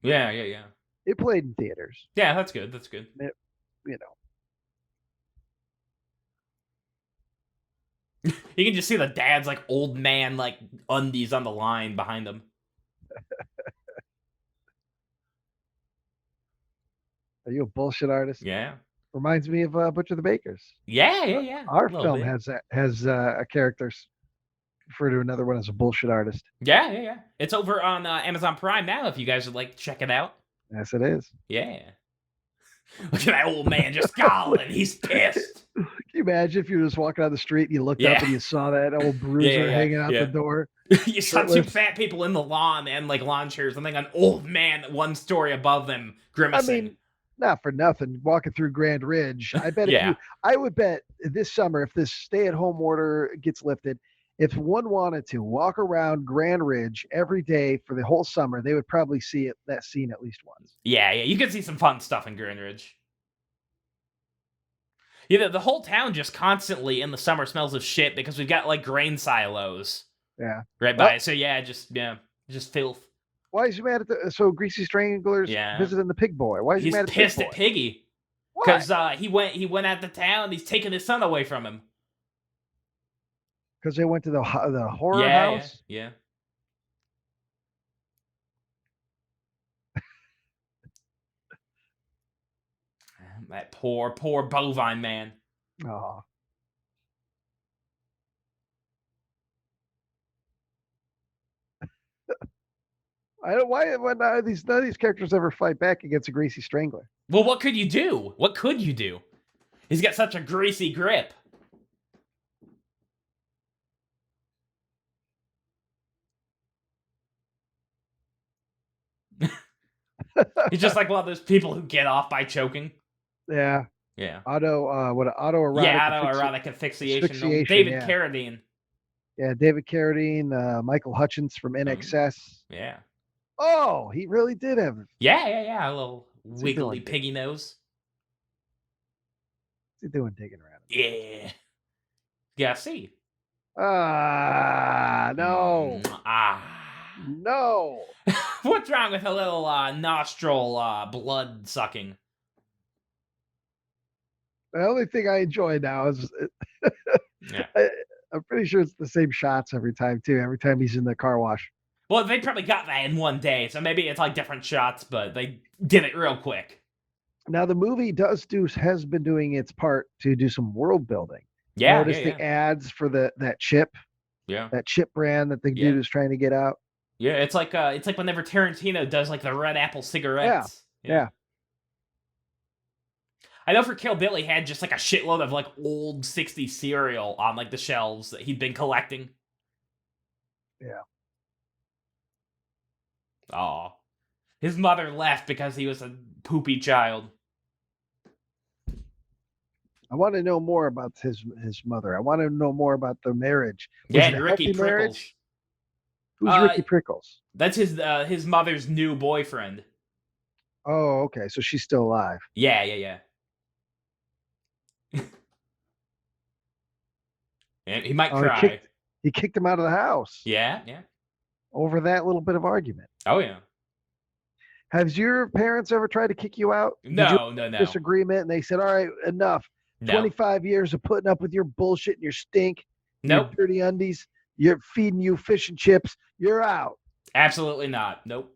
yeah, yeah. it played in theaters. Yeah, that's good. That's good. You know, You can just see the dad's like old man like undies on the line behind him. are you a bullshit artist? Yeah. Reminds me of Butcher the Bakers. Yeah, yeah, yeah. Our A little film bit. has a character refer to another one as a bullshit artist. Yeah, yeah, yeah. It's over on Amazon Prime now if you guys would like to check it out. Yes, it is. Yeah. Look at that old man just scowling. He's pissed. Can you imagine if you were just walking down the street and you looked Yeah. up and you saw that old bruiser hanging out the door? You saw two fat people in the lawn and like lawn chairs, and then an old man one story above them grimacing. I mean, not for nothing, walking through Grand Ridge. I bet Yeah. I would bet this summer, if this stay-at-home order gets lifted, if one wanted to walk around Grand Ridge every day for the whole summer, they would probably see that scene at least once. Yeah, yeah. You can see some fun stuff in Grand Ridge. Yeah, the whole town just constantly in the summer smells of shit because we've got like grain silos. Yeah. Right by it. So yeah, just filth. Why is he mad at so Greasy Strangler's visiting the pig boy? Why is he mad at the pissed pig boy? at Piggy? Because he went out to town. He's taking his son away from him. Because they went to the horror house. Yeah. That poor bovine man. Oh. I don't why when none of these characters ever fight back against a Greasy Strangler. Well, what could you do? What could you do? He's got such a greasy grip. He's just like one of those people who get off by choking. Yeah. Yeah. Autoerotic. Yeah, autoerotic asphyxiation. David Carradine. Yeah, David Carradine, Michael Hutchins from NXS. Yeah. Oh, he really did have. Yeah. A little wiggly piggy nose. What's he doing digging around? Yeah. Yeah, see. No. No. What's wrong with a little nostril blood sucking? The only thing I enjoy now is I'm pretty sure it's the same shots every time too. Every time he's in the car wash. Well, they probably got that in one day, so maybe it's like different shots, but they did it real quick. Now the movie has been doing its part to do some world building. Yeah. Notice the ads for that chip. Yeah. That chip brand that the dude is trying to get out. Yeah, it's like whenever Tarantino does like the red apple cigarettes. Yeah. I know for Kill Bill he had just like a shitload of like old 60s cereal on like the shelves that he'd been collecting. Yeah. Aw. His mother left because he was a poopy child. I want to know more about his mother. I want to know more about the marriage. Yeah, Ricky Prickles. Who's Ricky Prickles? That's his mother's new boyfriend. Oh, okay. So she's still alive. Yeah. And he might cry. He kicked him out of the house. Yeah. Over that little bit of argument. Oh, yeah. Has your parents ever tried to kick you out? No. Disagreement, and they said, "All right, enough. 25 years of putting up with your bullshit and your stink, your dirty undies. You're feeding you fish and chips. You're out." Absolutely not. Nope.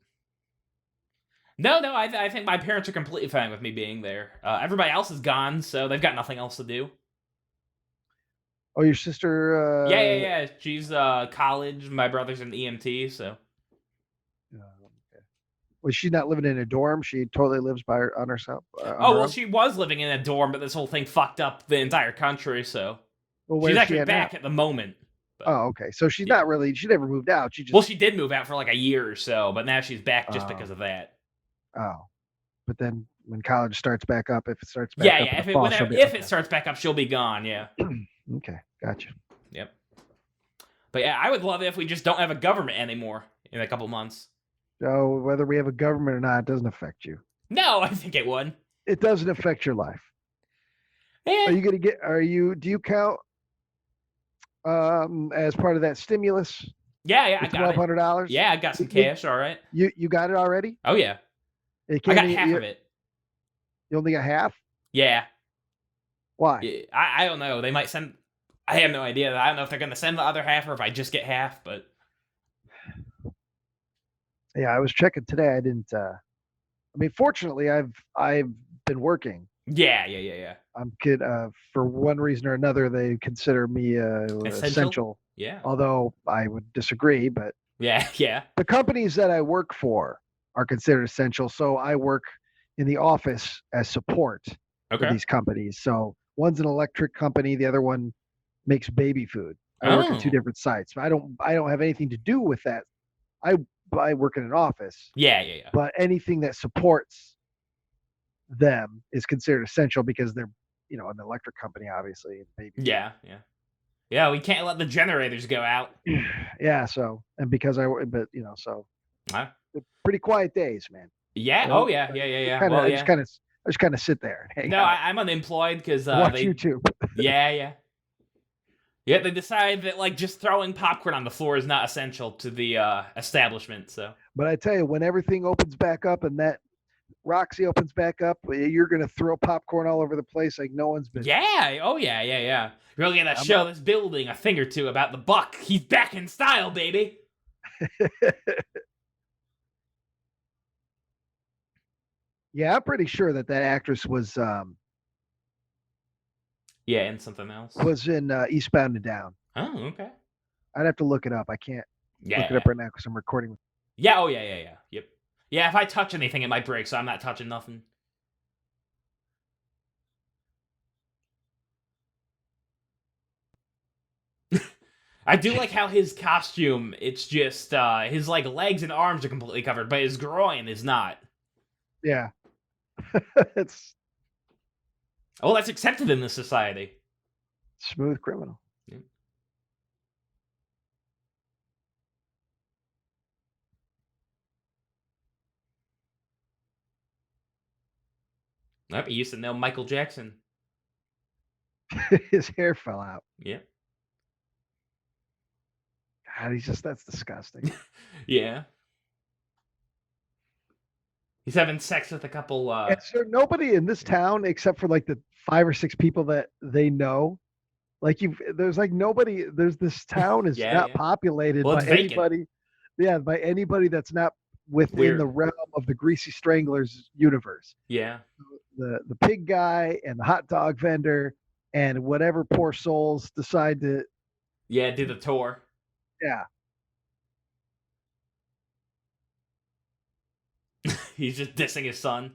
No. I think my parents are completely fine with me being there. Everybody else is gone, so they've got nothing else to do. Oh, your sister? Yeah. She's college. My brother's an EMT, so. Okay. Well, she's not living in a dorm. She totally lives on herself. She was living in a dorm, but this whole thing fucked up the entire country, so. Well, she's actually back at the moment. But, okay. So she's not really. She never moved out. She did move out for like a year or so, but now she's back just because of that. Oh, but then when college starts back up, if it starts back up, if it starts back up, she'll be gone. Yeah. Okay, gotcha. Yep. But yeah, I would love it if we just don't have a government anymore in a couple months. So whether we have a government or not, it doesn't affect you. No, I think it would. It doesn't affect your life. Eh. Are you gonna get? Do you count as part of that stimulus? Yeah, I got it. $1,200. Yeah, I got some cash. All right. You got it already? Oh yeah, It I got came half of it. You only got half? Yeah. Why? Yeah, I don't know. They might send. I have no idea. I don't know if they're gonna send the other half or if I just get half. But Yeah, I was checking today. I didn't. I mean, fortunately, I've been working. yeah. I'm kid. For one reason or another, they consider me essential. Yeah. Although I would disagree, but Yeah. the companies that I work for are considered essential. So I work in the office as support for Okay. these companies. So one's an electric company, the other one makes baby food. I work at two Oh. different sites. I don't have anything to do with that. I work in an office, Yeah. but anything that supports them is considered essential because they're, an electric company, obviously. Baby food. Yeah, we can't let the generators go out. Yeah. So, and because but so Huh? pretty quiet days, man. Yeah. Well, Oh yeah. I just kind of sit there and hang No, out. I'm unemployed because Watch YouTube. Yeah. Yeah, they decide that like just throwing popcorn on the floor is not essential to the establishment. So. But I tell you, when everything opens back up and that Roxy opens back up, you're gonna throw popcorn all over the place like no one's been. Yeah. Oh yeah. Really gonna show this building a thing or two about the Buck. He's back in style, baby. Yeah, I'm pretty sure that actress was and something else. Was in Eastbound and Down. Oh, okay. I'd have to look it up. I can't look it up right now because I'm recording. Yeah. Oh yeah. Yep. Yeah. If I touch anything, it might break, so I'm not touching nothing. I do like how his costume, it's just, his, like, legs and arms are completely covered, but his groin is not. Yeah. It's... Oh, that's accepted in this society. Smooth criminal. Yeah. Yep, he used to know Michael Jackson. His hair fell out. Yeah. God, that's disgusting. Yeah. He's having sex with a couple, Is there nobody in this town except for like the 5 or 6 people that they know? Like there's like nobody. This town is not populated by anybody. Yeah, by anybody that's not within the realm of the Greasy Stranglers universe. Yeah. The pig guy and the hot dog vendor and whatever poor souls decide to. Yeah, do the tour. Yeah. He's just dissing his son.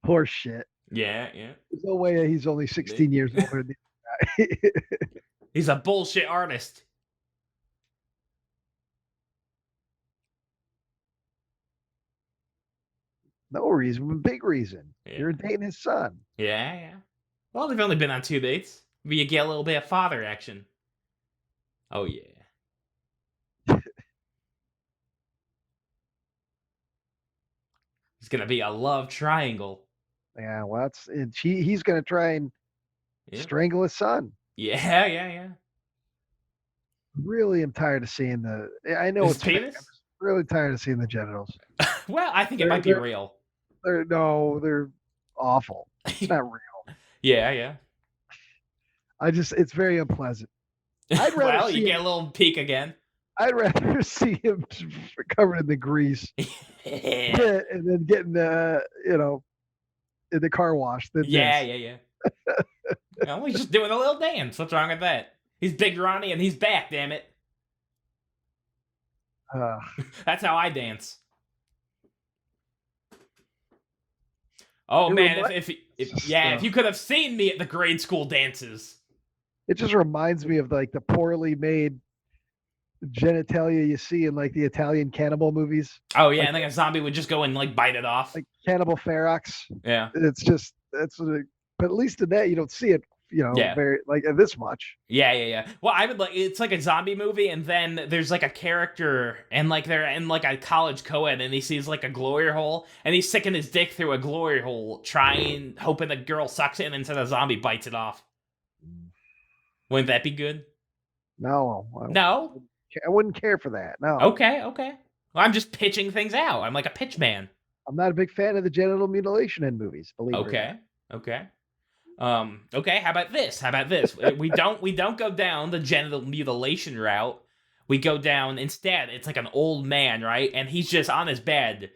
Horse shit. Yeah. There's no way he's only 16 years older than the guy. He's a bullshit artist. No reason, big reason. Yeah. You're dating his son. Yeah. Well, they've only been on 2 dates. But you get a little bit of father action. Oh, yeah. It's going to be a love triangle. Yeah, well, he's going to try and strangle his son. Yeah. Really am tired of seeing I know his it's penis? fake. I'm really tired of seeing the genitals. Well, I think it might be real. They're awful. It's not real. Yeah. It's very unpleasant. I'd rather well, you get a little peek again. I'd rather see him covered in the grease and then getting in the car wash than Yeah. Well, he's just doing a little dance. What's wrong with that? He's Big Ronnie and he's back, damn it. That's how I dance. Oh man, if you could have seen me at the grade school dances. It just reminds me of like the poorly made genitalia you see in like the Italian cannibal movies, Oh yeah, like and like a zombie would just go and like bite it off. like cannibal ferox. Yeah. It's just but at least in that you don't see it, Yeah. very like this much. Yeah. Well, I would like it's like a zombie movie, and then there's like a character, and like they're in like a college co-ed, and he sees like a glory hole, and he's sticking his dick through a glory hole, hoping the girl sucks it, and then the zombie bites it off. Wouldn't that be good? No, No. I wouldn't care for that. No. Okay. Well, I'm just pitching things out. I'm like a pitch man. I'm not a big fan of the genital mutilation in movies. Believe it or not. Okay. Okay, how about this? We don't go down the genital mutilation route. We go down instead, it's like an old man, right? And he's just on his bed,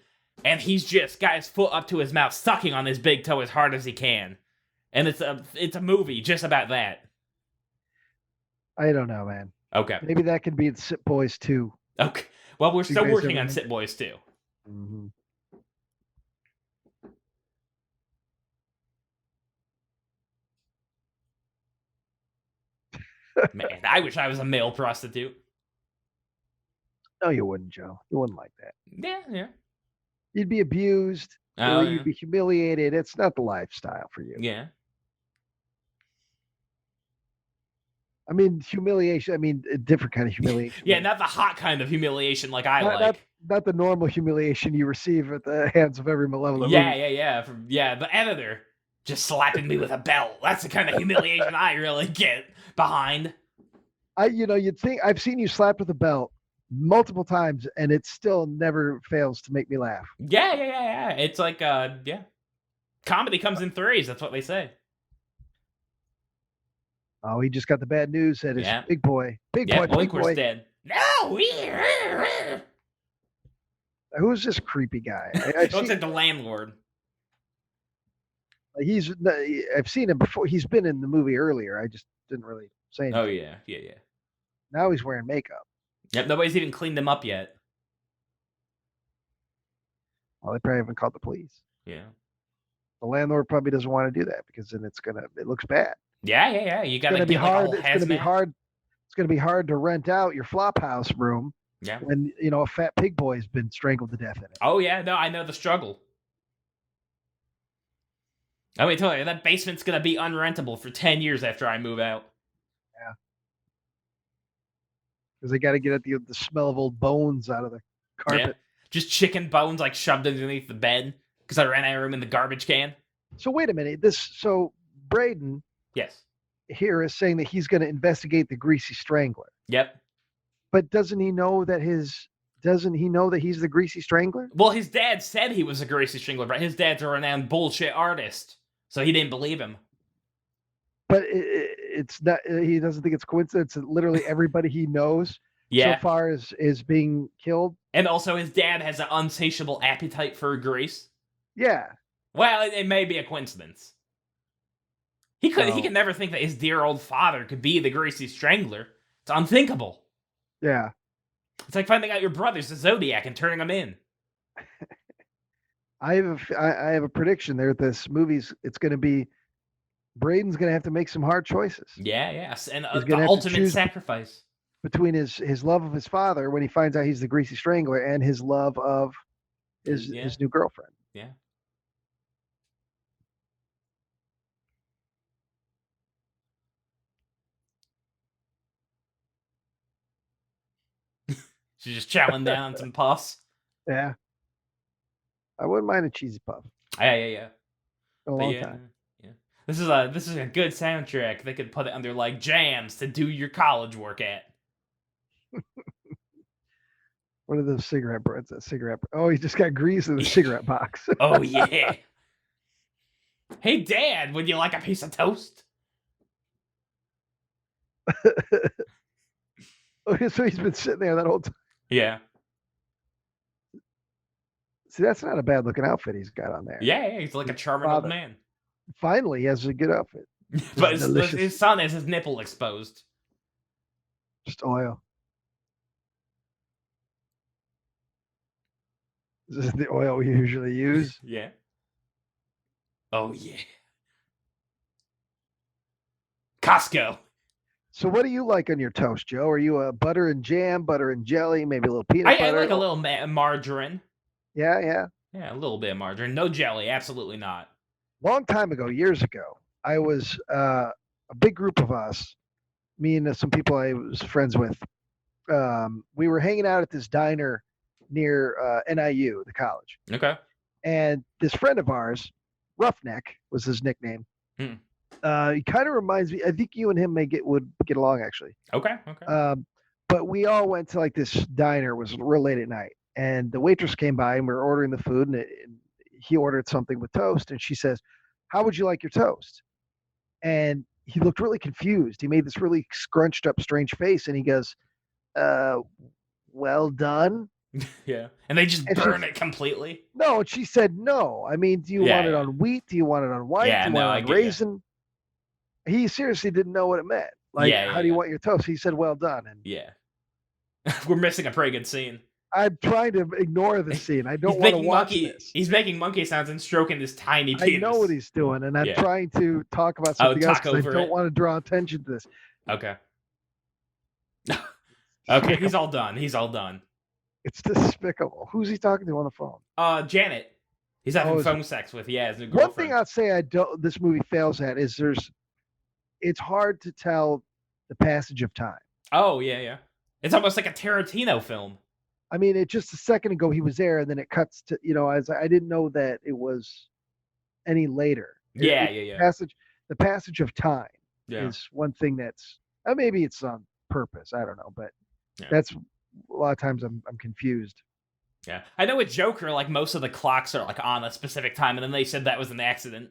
and he's just got his foot up to his mouth, sucking on his big toe as hard as he can. And it's a movie just about that. I don't know, man. Okay. Maybe that could be in Sit Boys too. Okay. Well, we're still working on Sit Boys too. Mm-hmm. Man, I wish I was a male prostitute. No, you wouldn't, Joe. You wouldn't like that. Yeah. You'd be abused. Oh, You'd be humiliated. It's not the lifestyle for you. Yeah. I mean, humiliation. I mean, a different kind of humiliation. Yeah, not the hot kind of humiliation like I like. Not the normal humiliation you receive at the hands of every malevolent. Yeah. The editor just slapping me with a belt. That's the kind of humiliation I really get behind. You'd think I've seen you slapped with a belt multiple times, and it still never fails to make me laugh. Yeah. It's like, comedy comes in threes. That's what they say. Oh, he just got the bad news that his big boy. Blinkwer's dead. No! Who's this creepy guy? Looks like the landlord. I've seen him before. He's been in the movie earlier. I just didn't really say anything. Oh, yeah. Now he's wearing makeup. Yep, nobody's even cleaned him up yet. Well, they probably haven't called the police. Yeah. The landlord probably doesn't want to do that because then it looks bad. Yeah. You gotta be hard. It's gonna be hard. It's gonna be hard to rent out your flop house room. Yeah. When a fat pig boy's been strangled to death in it. Oh yeah, no, I know the struggle. Oh wait, tell you that basement's gonna be unrentable for 10 years after I move out. Yeah. Because they got to get the smell of old bones out of the carpet. Yeah. Just chicken bones like shoved underneath the bed because I ran out of room in the garbage can. So wait a minute. So Braden. Yes. Here is saying that he's going to investigate the Greasy Strangler. Yep. But doesn't he know that he's the Greasy Strangler? Well, his dad said he was a Greasy Strangler, but his dad's a renowned bullshit artist, so he didn't believe him. But it's not. He doesn't think it's coincidence that literally everybody he knows so far is being killed. And also, his dad has an insatiable appetite for grease. Yeah. Well, it may be a coincidence. He could never think that his dear old father could be the Greasy Strangler. It's unthinkable. Yeah. It's like finding out your brother's the Zodiac and turning him in. I have a prediction there. This movie's it's going to be Braden's going to have to make some hard choices. Yes, and the ultimate sacrifice between his love of his father when he finds out he's the Greasy Strangler and his love of his new girlfriend. Yeah. She's just chowing down some puffs. Yeah. I wouldn't mind a cheesy puff. Yeah. A long time. Yeah. This is a good soundtrack. They could put it under like jams to do your college work at. What are those cigarette brands? Oh, he just got grease in the cigarette box. Oh yeah. Hey Dad, would you like a piece of toast? Okay, so he's been sitting there that whole time. Yeah. See, that's not a bad looking outfit he's got on there. Yeah, he's like a charming old man. Finally, he has a good outfit. But his son has his nipple exposed. Just oil. This is the oil we usually use. Yeah. Oh, yeah. Costco. So what do you like on your toast, Joe? Are you a butter and jam, butter and jelly, maybe a little peanut I butter? like a little margarine. Yeah, yeah. Yeah, a little bit of margarine. No jelly, absolutely not. Long time ago, years ago, I was a big group of us, me and some people I was friends with. We were hanging out at this diner near NIU, the college, Okay. and this friend of ours, Roughneck was his nickname. Hmm. He kind of reminds me. I think you and him would get along actually. Okay. Okay. But we all went to like this diner. It was real late at night, and the waitress came by and we were ordering the food, and he ordered something with toast, and she says, "How would you like your toast?" And he looked really confused. He made this really scrunched up, strange face, and he goes, "Uh, well done." Yeah. And they just And she, burn it completely. no, and she said, "No. I mean, do you Yeah, want it yeah. on wheat? Do you want it on white? Yeah, do you no, want I it on get ya. raisin?" He seriously didn't know what it meant. Like, Yeah, how yeah, do you yeah. want your toast? He said, "Well done." And Yeah. We're missing a pretty good scene. I'm trying to ignore the scene. I don't He's want to making watch monkey. this. He's making monkey sounds and stroking this tiny I penis. know what he's doing, and I'm Yeah. trying to talk about Oh, something else talk because I over don't it. want to draw attention to this. Okay. Okay, he's all done. He's all done. It's despicable. Who's he talking to on the phone? Janet. He's having is phone sex with, his new One girlfriend. thing I'd say this movie fails at is it's hard to tell the passage of time. Oh, yeah, yeah. It's almost like a Tarantino film. I mean, it just a second ago he was there, and then it cuts to as I didn't know that it was any later. Yeah, It- yeah, yeah. The passage of time Yeah. is one thing that's maybe it's on purpose. I don't know, but Yeah. that's a lot of times I'm confused. Yeah. I know with Joker, like, most of the clocks are, like, on a specific time, and then they said that was an accident.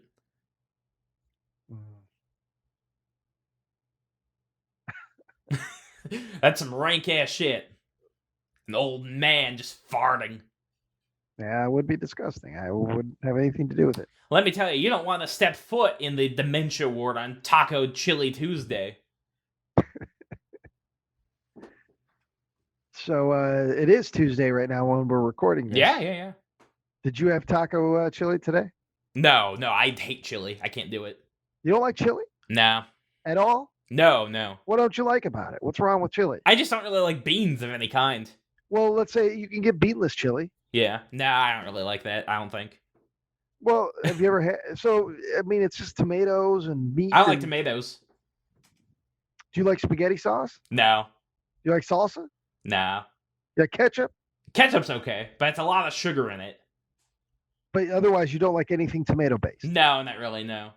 That's some rank-ass shit. An old man just farting. Yeah, it would be disgusting. I wouldn't have anything to do with it. Let me tell you, you don't want to step foot in the dementia ward on Taco Chili Tuesday. So it is Tuesday right now when we're recording this. Yeah, yeah, yeah. Did you have taco chili today? No, I hate chili. I can't do it. You don't like chili No. at all? No. What don't you like about it? What's wrong with chili? I just don't really like beans of any kind. Well, let's say you can get beanless chili. Yeah. No, I don't really like that, I don't think. Well, have you ever had? So I mean, it's just tomatoes and meat. I don't like tomatoes. Do you like spaghetti sauce? No. Do you like salsa? No. You like ketchup? Ketchup's okay, but it's a lot of sugar in it. But otherwise, you don't like anything tomato based. No, not really, no.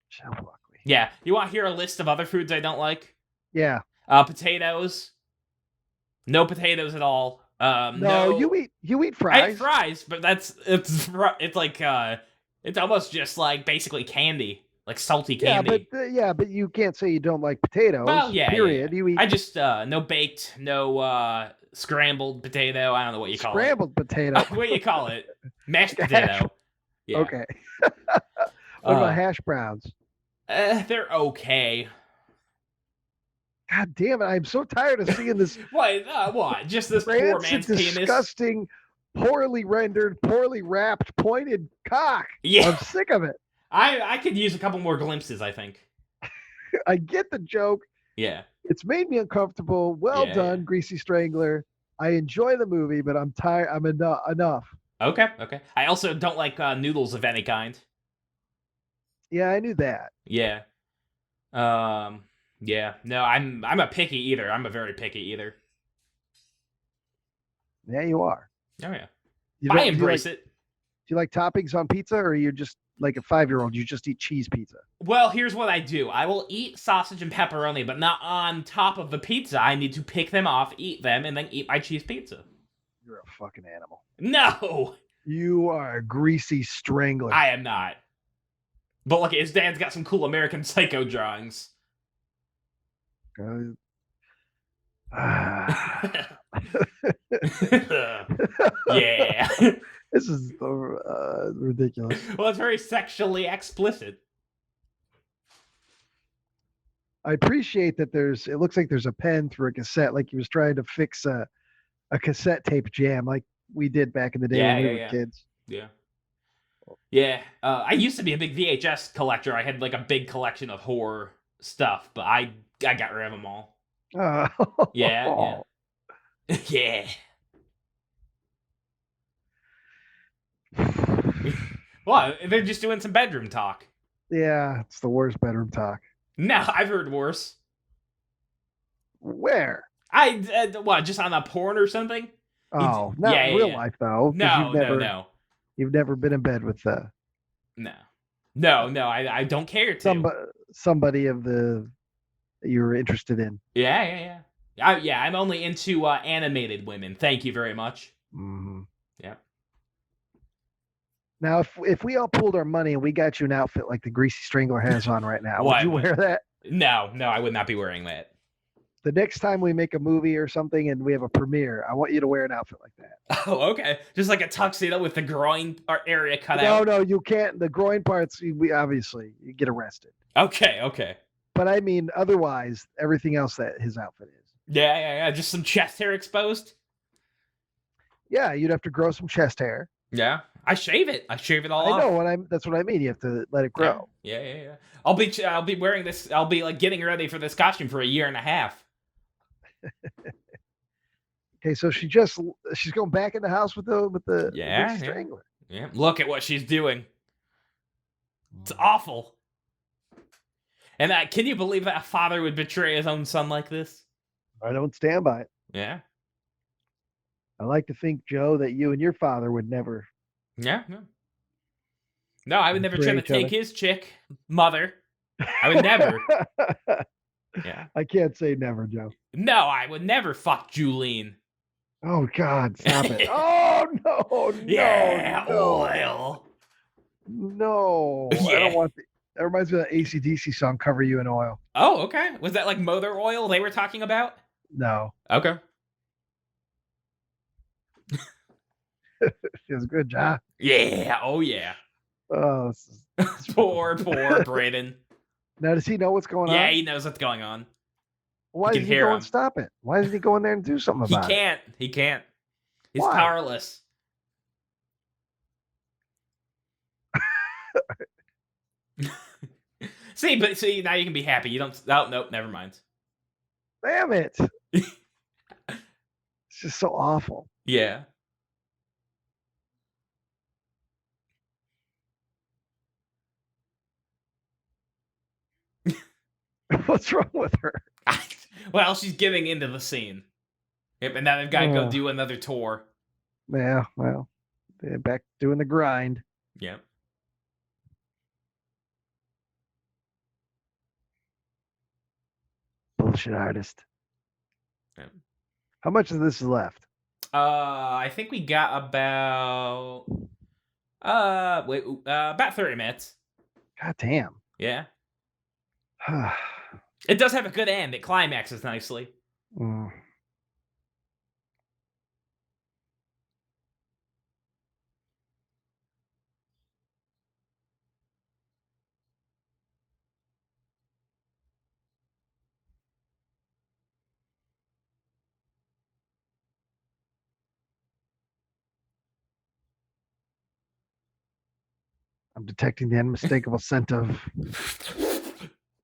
Joe Buckley. Yeah. You want to hear a list of other foods I don't like? Yeah. Potatoes. No potatoes at all. No, you eat fries. I eat fries, but it's like it's almost just like basically candy, like salty candy. But you can't say you don't like potatoes. Well, yeah. Period. Yeah. You eat. I just no baked, no scrambled potato. I don't know what you call scrambled potato. it. What do you call it? Mashed potato. Yeah. Okay. What about hash browns? They're okay. God damn it! I'm so tired of seeing this. What? Just this poor man's penis. Disgusting, poorly rendered, poorly wrapped, pointed cock. Yeah. I'm sick of it. I could use a couple more glimpses, I think. I get the joke. Yeah. It's made me uncomfortable. Well done, Yeah. Greasy Strangler. I enjoy the movie, but I'm tired. I'm enough. Okay. I also don't like noodles of any kind. Yeah, I knew that. Yeah. Yeah. No, I'm a picky eater. I'm a very picky eater. Yeah, you are. Oh yeah. You I embrace it. Do you like toppings on pizza, or are you just like a 5-year-old? You just eat cheese pizza. Well, here's what I do. I will eat sausage and pepperoni, but not on top of the pizza. I need to pick them off, eat them, and then eat my cheese pizza. You're a fucking animal. No! You are a Greasy Strangler. I am not. But look, his dad's got some cool American Psycho drawings. Yeah. This is ridiculous. Well, it's very sexually explicit. I appreciate that it looks like there's a pen through a cassette, like he was trying to fix a cassette tape jam like we did back in the day when we were kids. Yeah. Yeah. I used to be a big VHS collector. I had like a big collection of horror stuff, but I I got rid of them all. Oh. Yeah. Yeah. Well, they're just doing some bedroom talk. Yeah, it's the worst bedroom talk. No, I've heard worse. Where? What, just on a porn or something? Oh, not in real life though, because you've never been in bed with No, I don't care to. Somebody of the that you were interested in. Yeah. I'm only into animated women. Thank you very much. Mm-hmm. Yeah. Now, if we all pooled our money and we got you an outfit like the Greasy Strangler has on right now, would you wear that? No, I would not be wearing that. The next time we make a movie or something and we have a premiere, I want you to wear an outfit like that. Oh, okay. Just like a tuxedo with the groin area cut out. No, you can't. The groin parts, we obviously you get arrested. Okay. But I mean, otherwise, everything else that his outfit is. Yeah. Just some chest hair exposed. Yeah, you'd have to grow some chest hair. Yeah, I shave it. I shave it all off. I know that's what I mean. You have to let it grow. Yeah. I'll be wearing this. I'll be like getting ready for this costume for a year and a half. Okay, so she's going back in the house with the Greasy Strangler. Yeah, look at what she's doing. It's awful. And can you believe that a father would betray his own son like this? I don't stand by it. Yeah. I like to think, Joe, that you and your father would never. Yeah. No, I would never try to take his chick, mother. I would never. Yeah. I can't say never, Joe. No, I would never fuck Julene. Oh, God, stop it. Oh, no. Yeah, no. oil. No. Yeah. I don't want that reminds me of that AC/DC song, Cover You in Oil. Oh, okay. Was that like motor oil they were talking about? No. Okay. Feels good, John. Yeah. Oh, yeah. Oh, Poor Brayden. Now, does he know what's going on? Yeah, he knows what's going on. Why doesn't he go and stop it? Why doesn't he go in there and do something about it? He can't. He's Why? powerless. See, now you can be happy. You don't. Oh, nope, never mind. Damn it. It's just so awful. Yeah. What's wrong with her? Well, she's giving into the scene. Yep, and now they've got to go do another tour. Yeah, well, they're back doing the grind. Yep. Bullshit artist. Yep. How much of this is left? I think we got about about 30 minutes. God damn. Yeah. It does have a good end. It climaxes nicely. Mm. I'm detecting the unmistakable scent of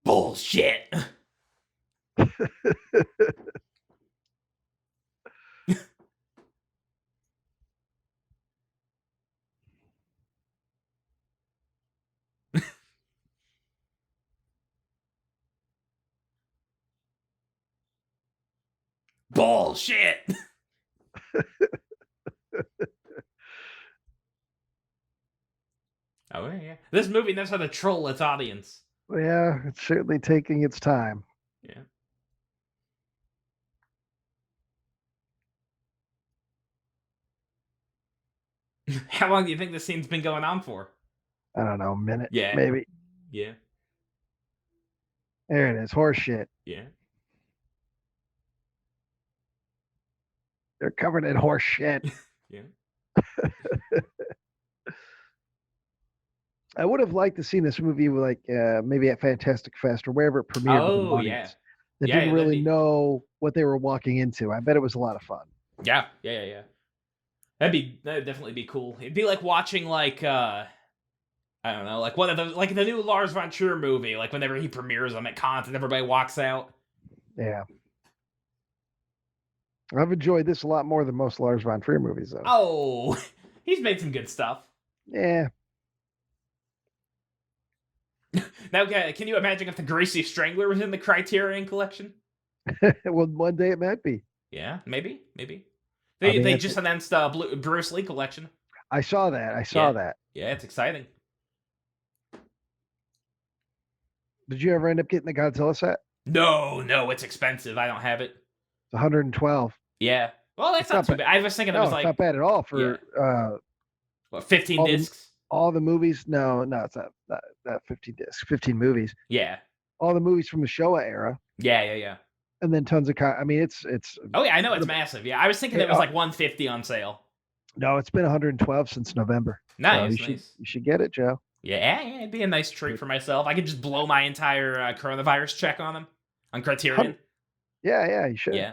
bullshit. Bullshit. Oh, yeah. This movie knows how to troll its audience. Yeah, it's certainly taking its time. Yeah. How long do you think this scene's been going on for? I don't know, a minute. Yeah. Maybe. Yeah. There it is. Horse shit. Yeah. They're covered in horse shit. Yeah. I would have liked to see this movie like maybe at Fantastic Fest or wherever it premiered. Oh, yeah. That didn't really know what they were walking into. I bet it was a lot of fun. Yeah. That'd definitely be cool. It'd be like watching like I don't know, like one of those, like the new Lars von Trier movie, like whenever he premieres them at cons and everybody walks out. Yeah. I've enjoyed this a lot more than most Lars von Trier movies, though. Oh, he's made some good stuff. Yeah. Now, can you imagine if the Greasy Strangler was in the Criterion collection? Well, one day it might be. Yeah, maybe. I mean, They just announced Bruce Lee collection. I saw that. Yeah, it's exciting. Did you ever end up getting the Godzilla set? No, it's expensive. I don't have it. It's 112. Yeah. Well, that's not too bad. I was thinking it was like... it's not bad at all for what, 15 discs? All the movies. No, it's not 15 discs. 15 movies. Yeah. All the movies from the Showa era. Yeah. And then tons of... I mean, it's... Oh, yeah, I know it's massive. Yeah, I was thinking it was like 150 on sale. No, it's been 112 since November. Nice, so you should get it, Joe. Yeah, it'd be a nice treat for myself. I could just blow my entire coronavirus check on them. On Criterion. Yeah, you should. Yeah.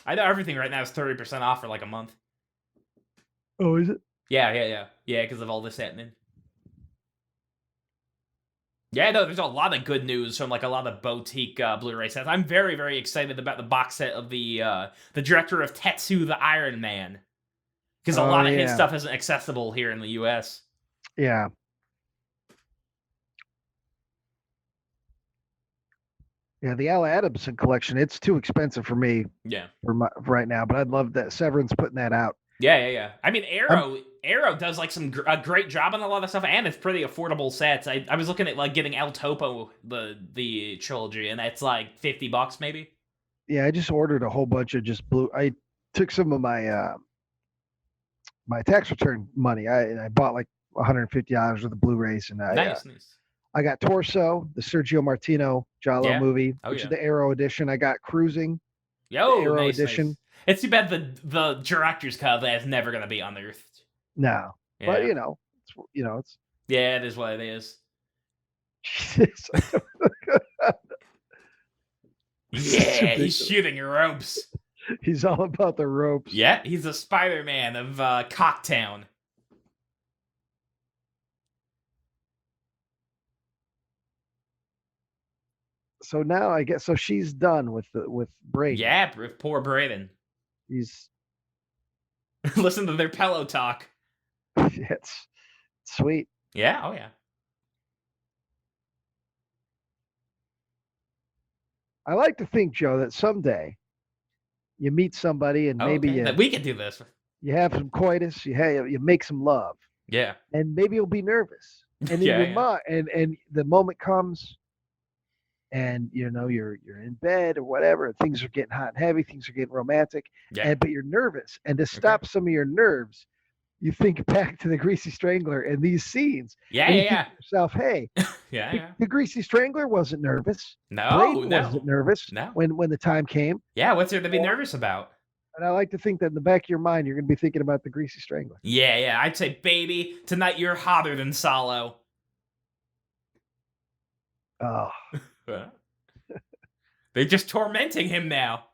I know everything right now is 30% off for like a month. Oh, is it? Yeah, because of all this happening. Yeah, no, there's a lot of good news from like a lot of boutique Blu-ray sets. I'm very, very excited about the box set of the director of Tetsu the Iron Man. Because a lot of his stuff isn't accessible here in the US. Yeah. Yeah, the Al Adamson collection, it's too expensive for me. Yeah. For right now, but I'd love that Severin's putting that out. Yeah. I mean, Arrow does like a great job on a lot of stuff, and it's pretty affordable sets. I was looking at like getting El Topo, the trilogy, and that's like $50 maybe. Yeah, I just ordered a whole bunch of I took some of my my tax return money. I bought like $150 worth of Blu-rays, and nice. I got Torso, the Sergio Martino Giallo movie, which is the Arrow edition. I got Cruising, the Arrow edition. Nice. It's too bad the director's cut that's never gonna be unearthed. No, but it's yeah, it is what it is. Yeah, he's shooting ropes. He's all about the ropes. Yeah, he's the Spider-Man of Cocktown. So now I guess she's done with Braden. Yeah, poor Braden. He's listen to their pillow talk. It's sweet. Yeah, oh yeah. I like to think, Joe, that someday you meet somebody and maybe that we can do this. You have some coitus, you make some love. Yeah. And maybe you'll be nervous. And in your mind, and the moment comes, and you're in bed or whatever, and things are getting hot and heavy, things are getting romantic, but you're nervous. And to stop some of your nerves, you think back to the Greasy Strangler and these scenes. Yeah. Think to yourself, hey, the Greasy Strangler wasn't nervous. No, wasn't nervous. No. When the time came. Yeah, what's there to be nervous about? And I like to think that in the back of your mind, you're going to be thinking about the Greasy Strangler. Yeah. I'd say, baby, tonight you're hotter than Salo. Oh. They're just tormenting him now.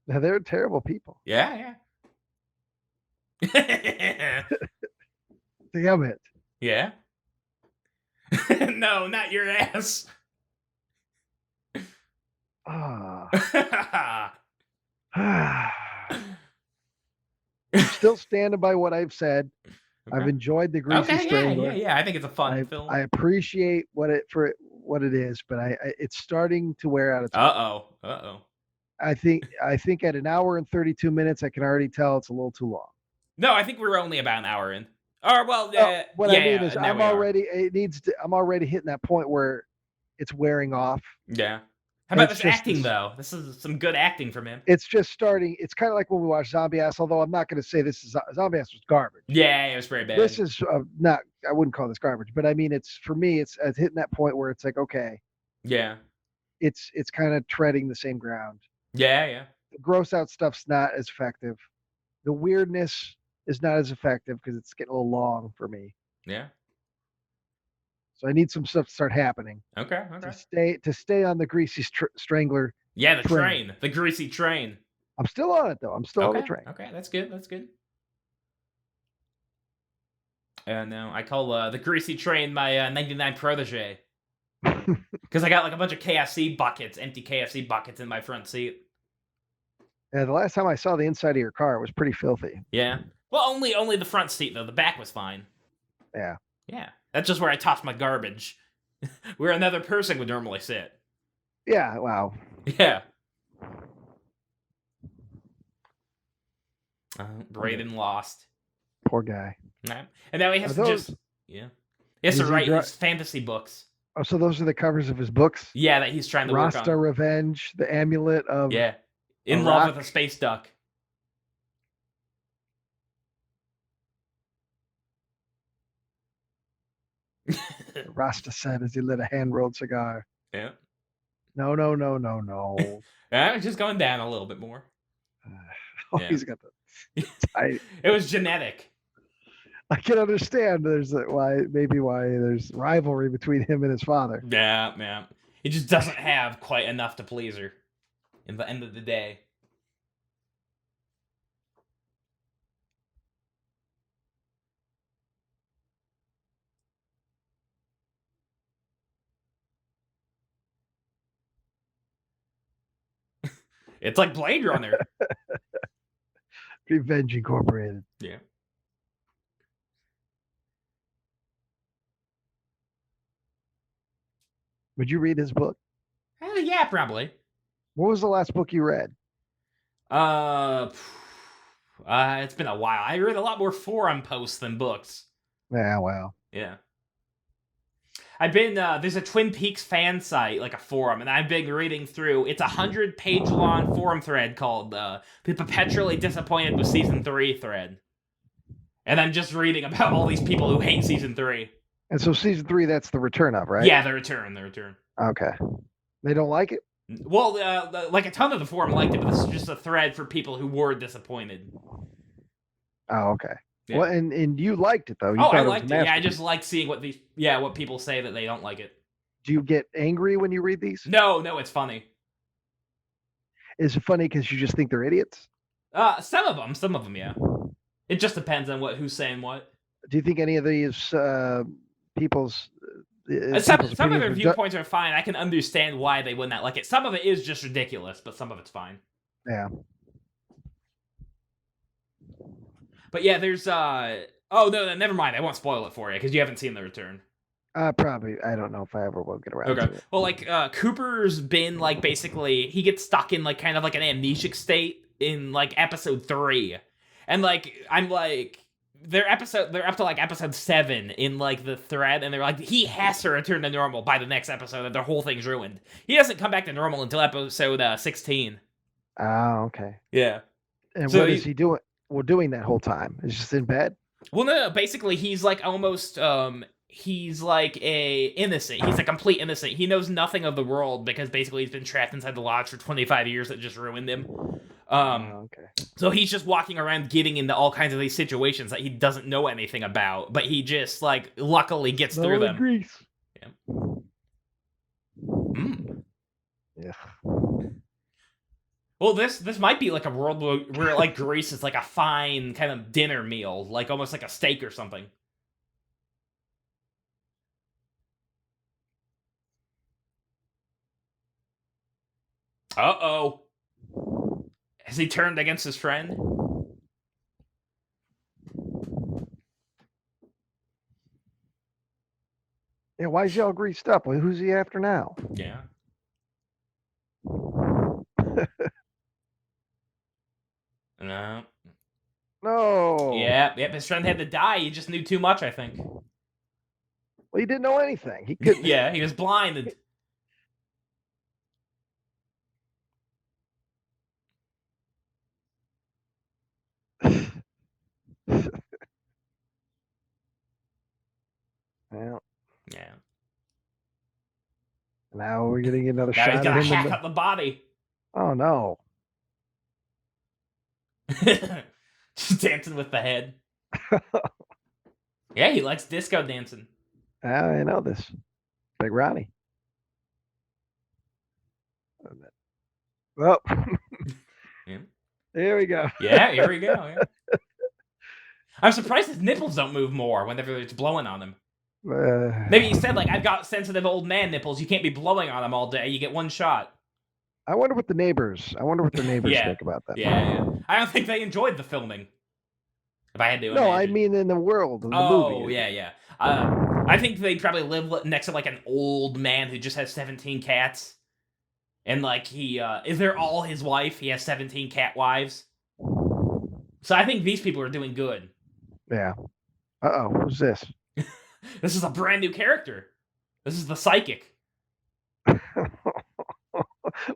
Now, they're terrible people. Yeah. Damn it. Yeah. No, not your ass. Still standing by what I've said. Okay. I've enjoyed the Greasy Strangler. Yeah. I think it's a fun film. I appreciate what it is, but it's starting to wear out its Uh-oh. I think at an hour and 32 minutes, I can already tell it's a little too long. No, I think we're only about an hour in. Or what I mean is I'm already hitting that point where it's wearing off. Yeah. How about this acting though? This is some good acting from him. It's just starting. It's kind of like when we watched Zombie Ass, although I'm not going to say this is Zombie Ass was garbage. Yeah, it was very bad. This is not. I wouldn't call this garbage, but I mean, it's for me. It's hitting that point where it's like, okay. Yeah. It's kind of treading the same ground. Yeah. The gross out stuff's not as effective. The weirdness is not as effective because it's getting a little long for me. Yeah. So I need some stuff to start happening. Okay. To stay on the Greasy Strangler. Yeah, the Greasy Train. I'm still on it though. I'm still on the train. Okay, that's good. No, I call the Greasy Train my 99 protege. Because I got like a bunch of KFC buckets, empty KFC buckets in my front seat. Yeah, the last time I saw the inside of your car, it was pretty filthy. Yeah. Well, only the front seat though. The back was fine. Yeah. Yeah. That's just where I tossed my garbage. Where another person would normally sit. Yeah. Wow. Yeah. Brayden lost. Poor guy. Nah. And now he has Are to those- just. Yeah. He has to Is he write dra- his fantasy books. Oh, so those are the covers of his books? Yeah, that he's trying to work Rasta on. Revenge, the amulet of. Yeah. In a love rock? with a space duck. Rasta said as he lit a hand-rolled cigar. Yeah. No, no, no, no, no. It's just going down a little bit more. Oh, Yeah. he's got the. It was genetic. I can understand. Why there's rivalry between him and his father. Yeah. He just doesn't have quite enough to please her. In the end of the day. It's like Blade Runner. Revenge Incorporated. Yeah. Would you read his book? Yeah, probably. What was the last book you read? It's been a while. I read a lot more forum posts than books. Yeah, well. Yeah. I've been, there's a Twin Peaks fan site, like a forum, and I've been reading through, it's a 100-page long forum thread called, the Perpetually Disappointed with Season 3 thread. And I'm just reading about all these people who hate Season 3. And so season 3, that's the return of, right? Yeah, the return. Okay. They don't like it? Well, like a ton of the forum liked it, but this is just a thread for people who were disappointed. Oh, okay. Yeah. Well, and you liked it though. You I thought it was liked it. Yeah, I masterpiece. just like seeing what what people say that they don't like it. Do you get angry when you read these? No, it's funny. Is it funny because you just think they're idiots? Some of them, yeah. It just depends on who's saying what. Do you think any of these people's Some of opinions their are viewpoints are fine. I can understand why they would not like it. Some of it is just ridiculous, but some of it's fine. Yeah. But yeah, there's oh no, never mind. I won't spoil it for you because you haven't seen the return. Probably. I don't know if I ever will get around to it. Well, like Cooper's been like basically he gets stuck in like kind of like an amnesic state in like episode 3, and like I'm like they're up to like episode 7 in like the thread, and they're like he has to return to normal by the next episode, and their whole thing's ruined. He doesn't come back to normal until episode 16. Oh, okay. Yeah. And So what is he doing? Well, doing that whole time? He's just in bed. Well, no. Basically, he's like almost he's like a innocent. He's a complete innocent. He knows nothing of the world because basically he's been trapped inside the lodge for 25 years that just ruined him. Okay. So he's just walking around getting into all kinds of these situations that he doesn't know anything about, but he just like luckily gets through them. Grease. Yeah. Mm. Yeah. Well, this might be like a world where like Grease is like a fine kind of dinner meal, like almost like a steak or something. Uh-oh. Has he turned against his friend? Yeah, why is he all greased up? Well, who's he after now? Yeah. No. No. Yep, his friend had to die. He just knew too much, I think. Well, he didn't know anything. He could. Yeah, he was blinded. Well, Yeah. now we're getting another Now shot he's of gonna him. hack up the body. Oh no. Just dancing with the head. Yeah, he likes disco dancing. I know this. Big Ronnie. Well, Yeah. There we go. Yeah, here we go. Yeah. I'm surprised his nipples don't move more whenever it's blowing on him. Maybe he said, like, I've got sensitive old man nipples. You can't be blowing on them all day. You get one shot. I wonder what the neighbors Yeah. think about that. Yeah. I don't think they enjoyed the filming. If I had to No, I imagine. mean in the world, in the Oh, movie. yeah. I think they probably live next to, like, an old man who just has 17 cats. And, like, is there all his wife? He has 17 cat wives. So I think these people are doing good. Yeah. Uh-oh, who's this? This is a brand new character. This is the psychic.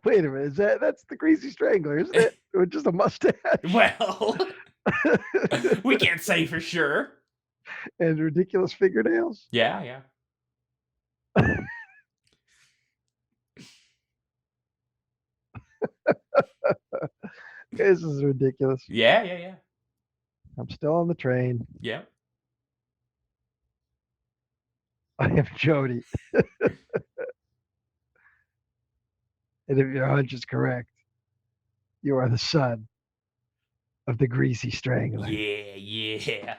Wait a minute, that's the Greasy Strangler, isn't it? With just a mustache. Well, we can't say for sure. And ridiculous fingernails. Yeah. This is ridiculous. Yeah. I'm still on the train. Yeah. I am Jody. And if your hunch is correct, you are the son of the Greasy Strangler. Yeah.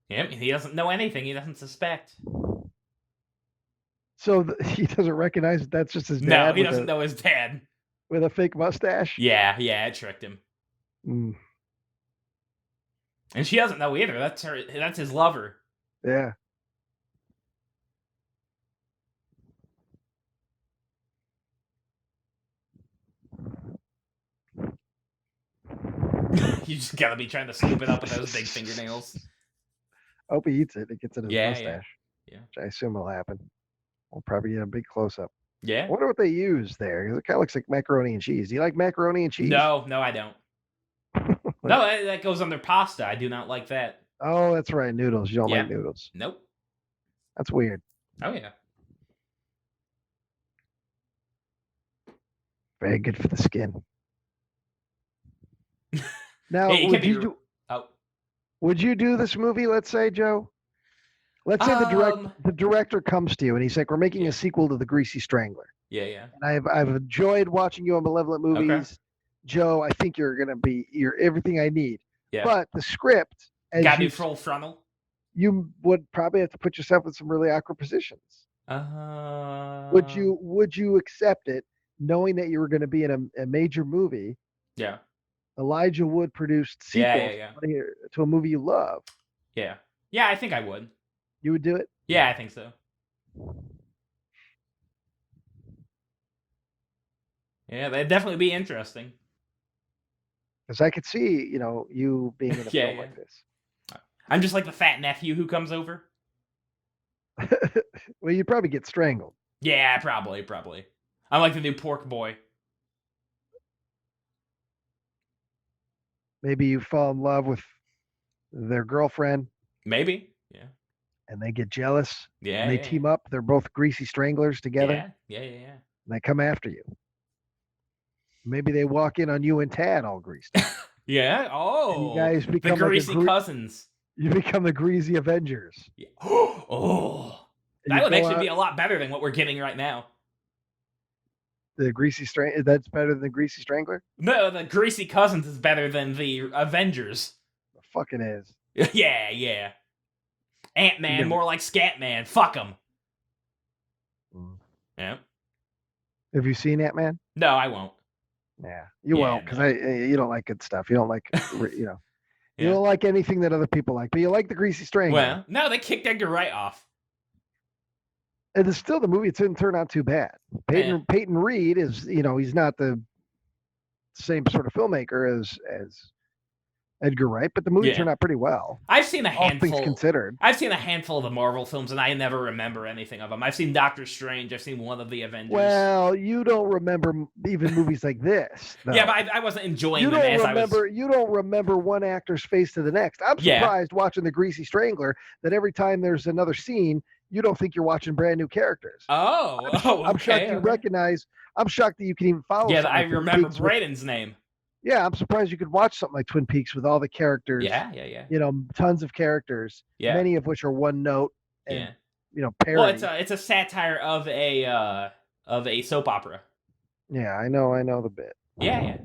Yep, he doesn't know anything. He doesn't suspect. So he doesn't recognize that that's just his dad? No, he doesn't know his dad. With a fake mustache? Yeah, it tricked him. Mm. And she doesn't know either. That's his lover. Yeah. You just gotta be trying to scoop it up with those big fingernails. I hope he eats it. It gets in his mustache. Yeah. Which I assume will happen. We'll probably get a big close-up. Yeah. I wonder what they use there. It kind of looks like macaroni and cheese. Do you like macaroni and cheese? No, I don't. No, that goes on their pasta. I do not like that. Oh, that's right. Noodles. You don't like noodles. Nope. That's weird. Oh, yeah. Very good for the skin. Now, Hey, would you do this movie, let's say, Joe? Let's say the director comes to you and he's like, we're making a sequel to The Greasy Strangler. Yeah. And I've enjoyed watching you on Malevolent Movies. Okay. Joe, I think you're everything I need. Yeah. But the script, got to be full frontal. You would probably have to put yourself in some really awkward positions. Would you accept it, knowing that you were going to be in a major movie? Yeah. Elijah Wood produced sequel to a movie you love. Yeah. Yeah, I think I would. You would do it? Yeah, I think so. Yeah, that'd definitely be interesting. Because I could see, you being in a film like this. I'm just like the fat nephew who comes over. Well, you'd probably get strangled. Yeah, probably. I'm like the new pork boy. Maybe you fall in love with their girlfriend. Maybe, yeah. And they get jealous. Yeah. And they team up. They're both Greasy Stranglers together. Yeah. And they come after you. Maybe they walk in on you and Tad all greased. Yeah. Oh. And you guys become the Greasy cousins. You become the Greasy Avengers. Yeah. Oh. That would actually be a lot better than what we're getting right now. The Greasy Strangler, that's better than the Greasy Strangler? No, the Greasy Cousins is better than the Avengers. It fucking is. Yeah. Ant-Man, more like Scatman. Fuck him. Yeah. Have you seen Ant-Man? No, I won't. Yeah, you won't, because you don't like good stuff. You don't like, you don't like anything that other people like, but you like the Greasy Strangler. Well, no, they kicked Edgar Wright off. And it's still the movie. It didn't turn out too bad. Peyton Reed is, he's not the same sort of filmmaker as Edgar Wright, but the movie turned out pretty well. I've seen a handful. All things considered. I've seen a handful of the Marvel films, and I never remember anything of them. I've seen Doctor Strange. I've seen one of the Avengers. Well, you don't remember even movies like this. Though. Yeah, but I wasn't enjoying them as I was. You don't remember one actor's face to the next. I'm surprised watching The Greasy Strangler that every time there's another scene, you don't think you're watching brand new characters. I'm shocked you recognize. I'm shocked that you can even follow. Yeah, I remember Braden's name. Yeah, I'm surprised you could watch something like Twin Peaks with all the characters. Yeah. Tons of characters. Yeah. Many of which are one note and parody. Well, it's a satire of a soap opera. Yeah, I know the bit. Yeah.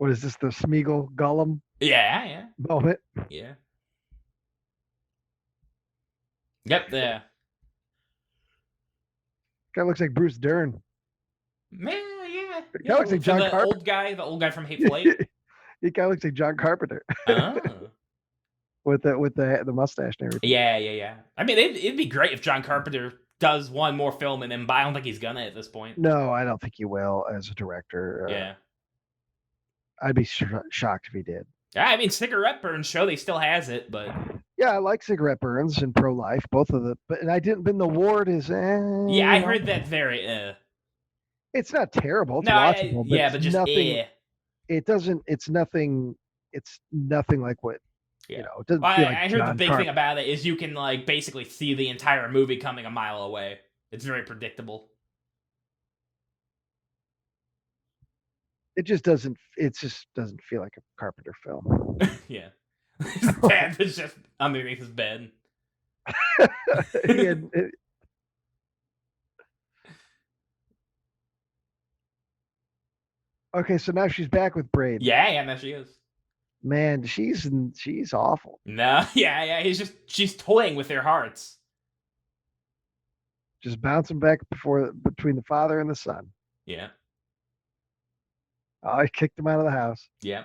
What is this? The Smeagol Gollum Yeah. moment? Yeah. Yep, there. Guy looks like Bruce Dern. Man, yeah. Guy looks like John the Carpenter. the old guy from Hateful Eight. He kind of looks like John Carpenter. Oh. with the mustache and everything. Yeah. I mean, it'd be great if John Carpenter does one more film and then, but I don't think he's gonna at this point. No, I don't think he will as a director. Yeah. I'd be shocked if he did. Yeah, I mean, Cigarette Burns show they still has it, but yeah, I like Cigarette Burns and Pro Life, both of the. But and I didn't. Been the Ward is. Yeah, I heard that very. It's not terrible. It's watchable. But just nothing. It doesn't. It's nothing. It's nothing like what. Yeah. You know, it doesn't well, feel I like heard the big thing about it is you can like basically see the entire movie coming a mile away. It's very predictable. It just doesn't. It just doesn't feel like a Carpenter film. Yeah, his dad is just underneath his bed. Okay, so now she's back with Braid. Yeah, now she is. Man, she's awful. No, yeah. She's toying with their hearts. Just bouncing back between the father and the son. Yeah. Oh, he kicked him out of the house. Yeah.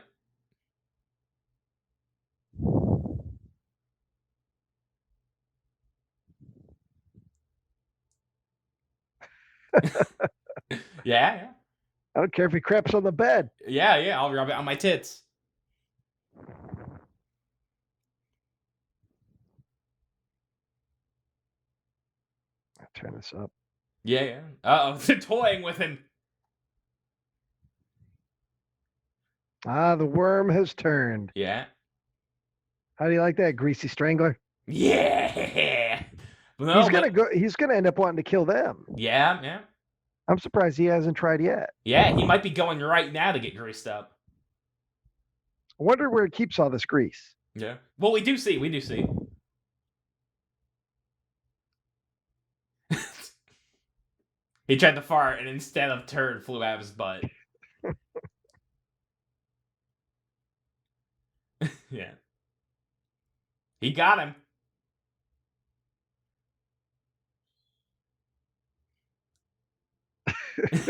Yeah. I don't care if he craps on the bed. Yeah, I'll rub it on my tits. I'll turn this up. Yeah. Uh-oh, they're toying with him. Ah, the worm has turned. Yeah. How do you like that, Greasy Strangler? Yeah. No, he's gonna end up wanting to kill them. Yeah. I'm surprised he hasn't tried yet. Yeah, he might be going right now to get greased up. I wonder where it keeps all this grease. Yeah. Well, we do see. He tried to fart, and instead of turd, flew out of his butt. Yeah. He got him.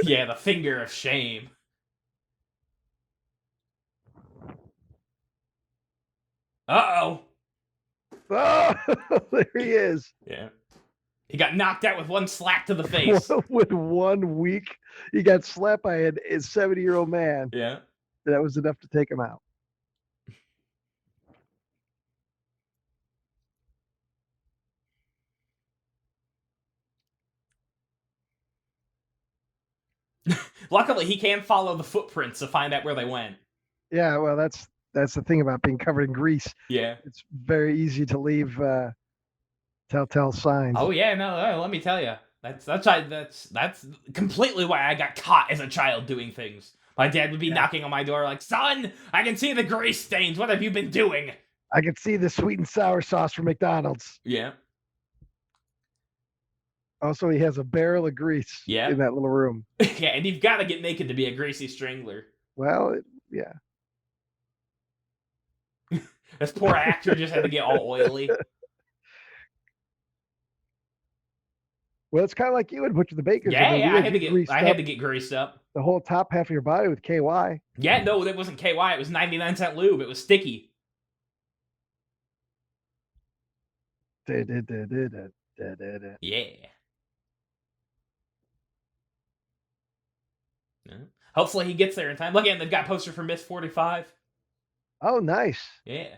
Yeah, the finger of shame. Uh-oh. Oh, there he is. Yeah. He got knocked out with one slap to the face. With 1 week, he got slapped by a 70-year-old man. Yeah. That was enough to take him out. Luckily, he can follow the footprints to find out where they went. Yeah, well, that's the thing about being covered in grease. Yeah. It's very easy to leave telltale signs. Oh yeah, no, let me tell you. That's completely why I got caught as a child doing things. My dad would be knocking on my door like, "Son, I can see the grease stains. What have you been doing?" I can see the sweet and sour sauce from McDonald's. Yeah. Also, he has a barrel of grease in that little room. Yeah, and you've got to get naked to be a greasy strangler. Well, yeah. This poor actor just had to get all oily. Well, it's kind of like you and Butcher the Baker. Yeah, I had to get greased up. The whole top half of your body with KY. Yeah, no, that wasn't KY. It was 99-cent lube. It was sticky. Yeah. Hopefully he gets there in time. Look, and they've got a poster for Miss 45. Oh, nice. Yeah.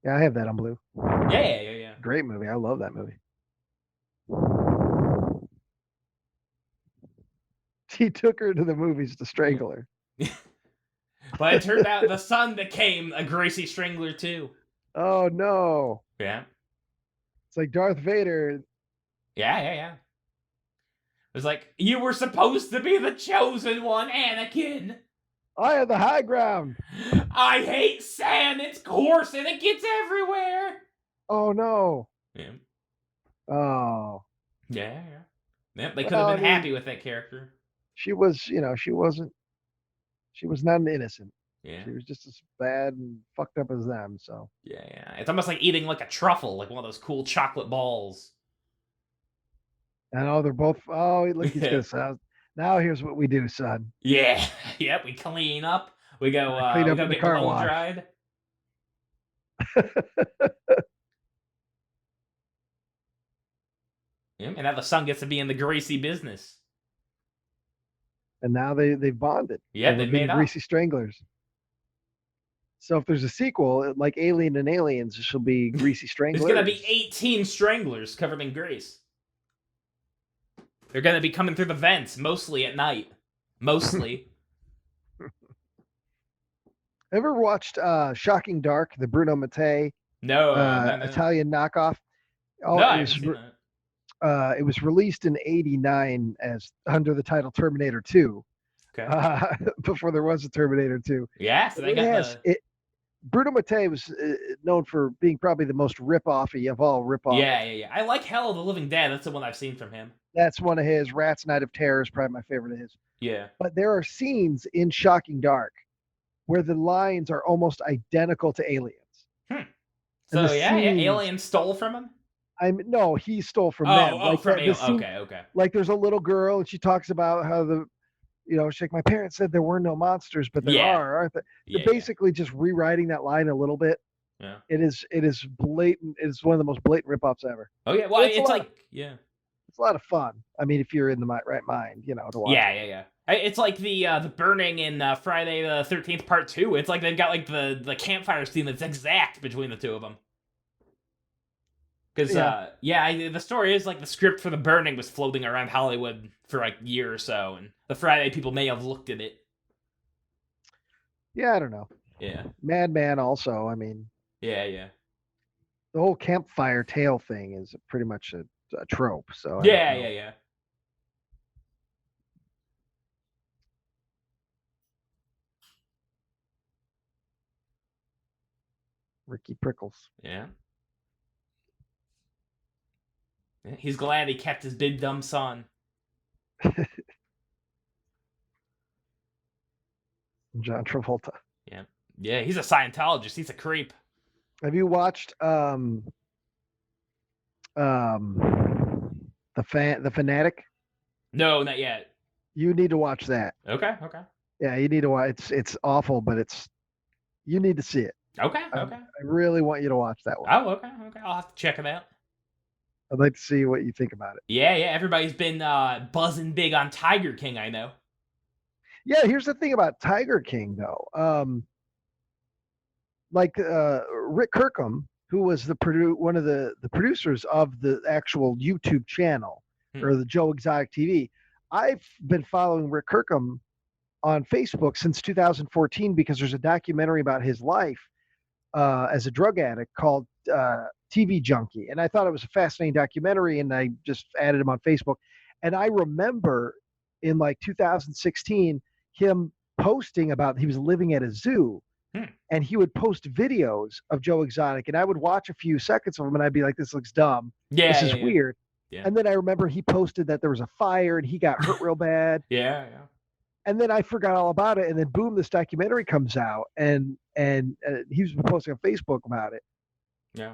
Yeah, I have that on blue. Yeah. Great movie. I love that movie. He took her to the movies to strangle her. But it turned out the son became a Greasy Strangler too. Oh no. Yeah. It's like Darth Vader. Yeah. It was like, you were supposed to be the chosen one, Anakin. I have the high ground. I hate sand. It's coarse and it gets everywhere. Oh no. Yeah. Oh. Yeah. Yep, they could have been happy with that character. She was, she wasn't. She was not an innocent. Yeah. She was just as bad and fucked up as them. So Yeah, yeah. It's almost like eating like a truffle, like one of those cool chocolate balls. I know they're both. Oh, look, he's Yeah. gonna sound. Now here's what we do, son. Yeah. Yep, we clean up. We go Clean we up go in the get car blow wash. dried. Yeah, and now the son gets to be in the greasy business. And now they've bonded. Yeah, over they being made up. Greasy Stranglers. So if there's a sequel, like Alien and Aliens, she'll be Greasy Stranglers. There's gonna be 18 stranglers covered in grease. They're gonna be coming through the vents, mostly at night. Mostly. Ever watched Shocking Dark, the Bruno Mattei No. Italian knockoff? Oh, No, I haven't seen that. it was released in '89 as under the title Terminator 2. Okay. Before there was a Terminator 2. Yeah, so they got Bruno Mattei was known for being probably the most rip-offy of all rip-offs. Yeah. I like Hell of the Living Dead. That's the one I've seen from him. That's one of his. Rat's Night of Terror is probably my favorite of his. Yeah. But there are scenes in Shocking Dark where the lines are almost identical to Aliens. So Alien stole from him? No, he stole from them. From Alien. Okay. Like there's a little girl and she talks about how she's like, my parents said there were no monsters, but there are, aren't they? They're basically just rewriting that line a little bit. Yeah. It is blatant. It's one of the most blatant rip-offs ever. Oh yeah, well, it's a lot of fun. I mean, if you're in the right mind, to watch. Yeah. It's like the burning in Friday the 13th Part 2. It's like they've got like the campfire scene that's exact between the two of them. Because the story is like the script for the burning was floating around Hollywood for like a year or so, and the Friday people may have looked at it. Yeah, I don't know. Yeah. Madman also. I mean. Yeah. The whole campfire tale thing is pretty much a trope. So yeah. Ricky Prickles. Yeah. He's glad he kept his big dumb son. John Travolta. Yeah, he's a Scientologist. He's a creep. Have you watched the Fanatic? No, not yet. You need to watch that. Okay. Yeah, you need to watch. It's awful, but you need to see it. Okay. I really want you to watch that one. Oh, okay. I'll have to check it out. I'd like to see what you think about it. Yeah. Everybody's been buzzing big on Tiger King, I know. Yeah, here's the thing about Tiger King, though. Rick Kirkham, who was one of the producers of the actual YouTube channel or the Joe Exotic TV. I've been following Rick Kirkham on Facebook since 2014 because there's a documentary about his life as a drug addict called TV Junkie. And I thought it was a fascinating documentary, and I just added him on Facebook. And I remember in like 2016, him posting about he was living at a zoo, and he would post videos of Joe Exotic, and I would watch a few seconds of them, and I'd be like, this looks dumb. This is weird. Yeah. And then I remember he posted that there was a fire and he got hurt real bad. Yeah. And then I forgot all about it. And then boom, this documentary comes out, and he was posting on Facebook about it. Yeah.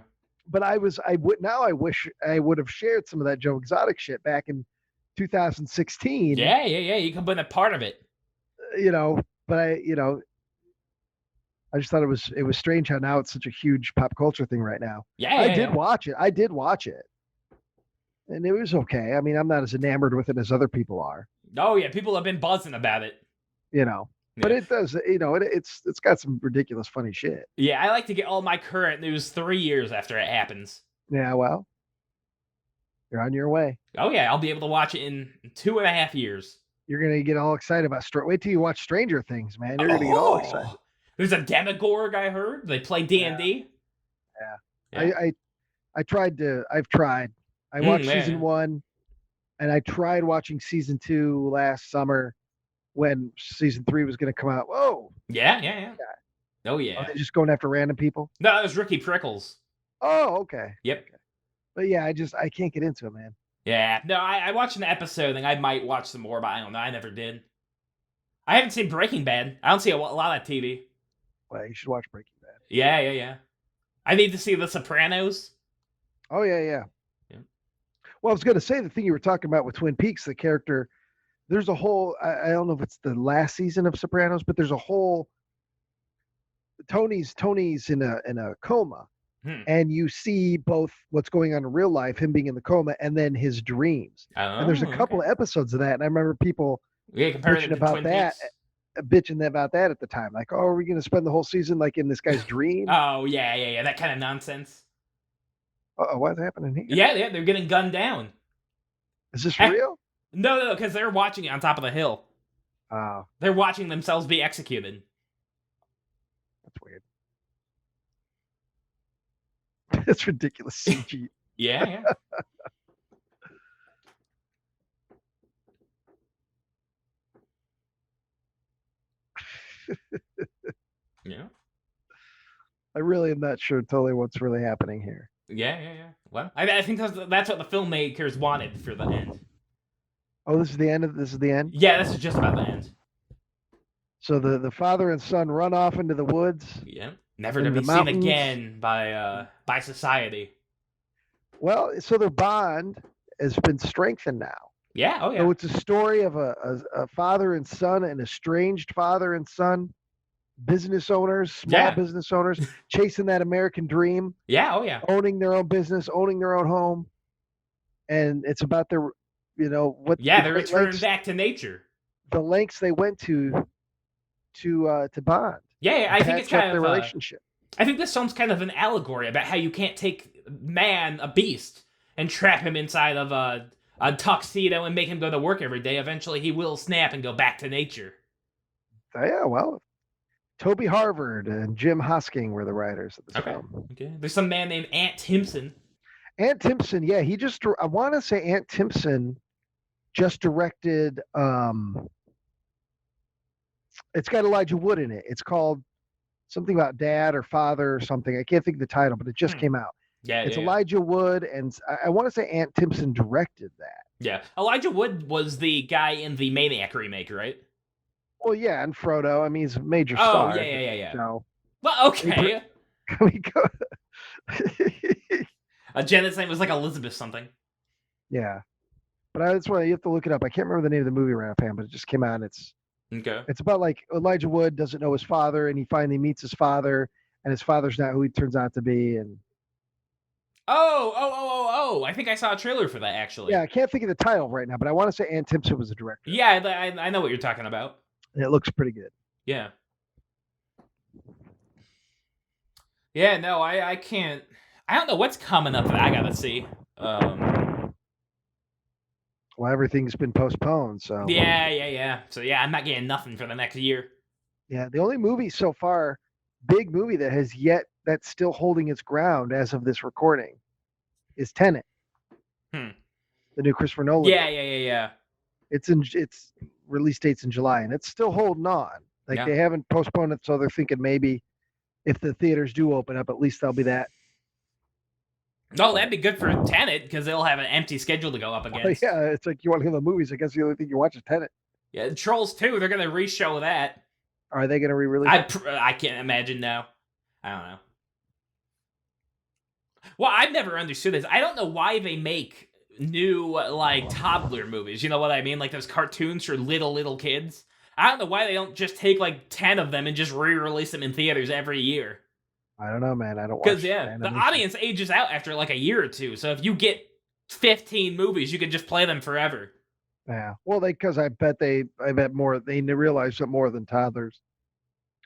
But I wish I would have shared some of that Joe Exotic shit back in 2016. Yeah. You can be a part of it. But I just thought it was strange how now it's such a huge pop culture thing right now. Yeah. I did watch it. And it was okay. I mean, I'm not as enamored with it as other people are. Oh yeah, people have been buzzing about it. But it does, it's got some ridiculous funny shit. Yeah, I like to get all my current news 3 years after it happens. Yeah, well, you're on your way. Oh yeah, I'll be able to watch it in 2.5 years. You're gonna get all excited about wait till you watch Stranger Things, man. You're gonna get all excited. There's a Demogorg, I heard. They play D&D. Yeah. I've tried. I watched season 1, and I tried watching season 2 last summer when season 3 was going to come out. Whoa. Yeah. Oh, yeah. Are they just going after random people? No, it was Ricky Prickles. Oh, okay. Yep. Okay. But yeah, I can't get into it, man. Yeah. No, I watched an episode, and I might watch some more, but I don't know. I never did. I haven't seen Breaking Bad. I don't see a lot of TV. Well, you should watch Breaking Bad. Yeah. I need to see The Sopranos. Oh yeah. Yeah. Well, I was going to say the thing you were talking about with Twin Peaks, the character. There's a whole. I don't know if it's the last season of Sopranos, but there's a whole. Tony's in a coma, and you see both what's going on in real life, him being in the coma, and then his dreams. And there's a couple of episodes of that, and I remember people bitching about that. Bitching about that at the time, like, oh, are we going to spend the whole season like in this guy's dream? Oh yeah, that kind of nonsense. What's happening here? Yeah, they're getting gunned down. Is this real? No, because they're watching it on top of the hill. They're watching themselves be executed. That's weird. That's ridiculous CG. Yeah. Yeah. I really am not sure totally what's really happening here. Yeah. Well, I think that's what the filmmakers wanted for the end. Oh, this is the end this is the end? Yeah, this is just about the end. So the father and son run off into the woods. Yeah. Never to be seen again by society. Well, so their bond has been strengthened now. Yeah, oh yeah. So it's a story of a father and son, an estranged father and son, business owners, small business owners, chasing that American dream. Yeah, oh yeah. Owning their own business, owning their own home. And it's about their, what. Yeah, they're returning back to nature. The lengths they went to bond. Yeah, I think it's kind of their relationship. I think this film's kind of an allegory about how you can't take man, a beast, and trap him inside of a tuxedo and make him go to work every day. Eventually, he will snap and go back to nature. Yeah, well, Toby Harvard and Jim Hosking were the writers of this film. Okay. There's some man named Ant Timpson. Ant Timpson, yeah, I want to say Ant Timpson just directed. It's got Elijah Wood in it. It's called something about dad or father or something. I can't think of the title, but it just came out. Yeah, it's Elijah Wood, and I want to say Ant Timpson directed that. Yeah, Elijah Wood was the guy in the Maniac remake, right? Well, yeah, and Frodo. I mean, he's a major star. Oh, yeah. So, well, okay. Can we go? Janet's name was like Elizabeth something. Yeah, but that's why you have to look it up. I can't remember the name of the movie right offhand, but it just came out. And it's about like Elijah Wood doesn't know his father, and he finally meets his father, and his father's not who he turns out to be, and. Oh! I think I saw a trailer for that, actually. Yeah, I can't think of the title right now, but I want to say Ant Timpson was the director. Yeah, I know what you're talking about. And it looks pretty good. Yeah. Yeah, no, I can't. I don't know what's coming up that I gotta see. Well, everything's been postponed, so. Yeah. So, yeah, I'm not getting nothing for the next year. Yeah, the only movie so far, big movie that's still holding its ground as of this recording, is Tenet. The new Christopher Nolan. Yeah. Its release date's in July, and it's still holding on. Like they haven't postponed it, so they're thinking maybe if the theaters do open up, at least there'll be that. Oh, that'd be good for Tenet because they'll have an empty schedule to go up against. Yeah, it's like you want to go to the movies. I guess the only thing you watch is Tenet. Yeah, Trolls 2, they're gonna re-show that. Are they gonna re-release it? I can't imagine now. I don't know. Well, I've never understood this. I don't know why they make new, like, toddler movies. You know what I mean? Like those cartoons for little kids. I don't know why they don't just take, like, 10 of them and just re-release them in theaters every year. I don't know, man. I don't watch. Because, the audience ages out after, like, a year or two. So if you get 15 movies, you can just play them forever. Yeah. Well, because I bet more, they realize that more than toddlers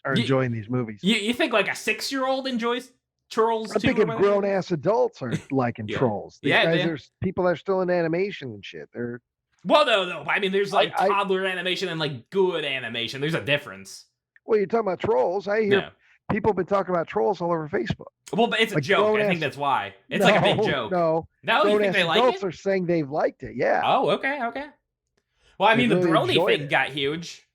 are enjoying these movies. You think, like, a 6-year-old enjoys Trolls? I'm thinking grown-ass adults are liking Trolls. These guys, there's people that are still in animation and shit. Well, no. I mean, there's, like, toddler animation and, like, good animation. There's a difference. Well, you're talking about Trolls. I hear people have been talking about Trolls all over Facebook. Well, but it's a joke. I think that's why. It's like a big joke. No, you think they like it? Adults are saying they've liked it, yeah. Oh, okay. Well, I mean, the brony thing got huge.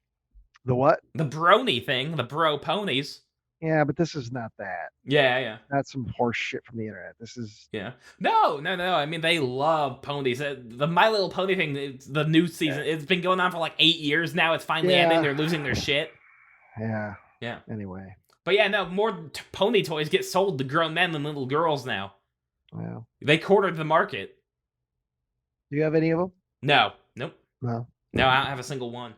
The what? The brony thing, the bro ponies. Yeah, but this is not that. Yeah. Not some horse shit from the internet. This is Yeah. No. I mean, they love ponies. The My Little Pony thing, the new season, it's been going on for like 8 years now. It's finally ending. They're losing their shit. Yeah. Yeah. Anyway. But yeah, no, more pony toys get sold to grown men than little girls now. Well. They cornered the market. Do you have any of them? No. Nope. No. No, I don't have a single one.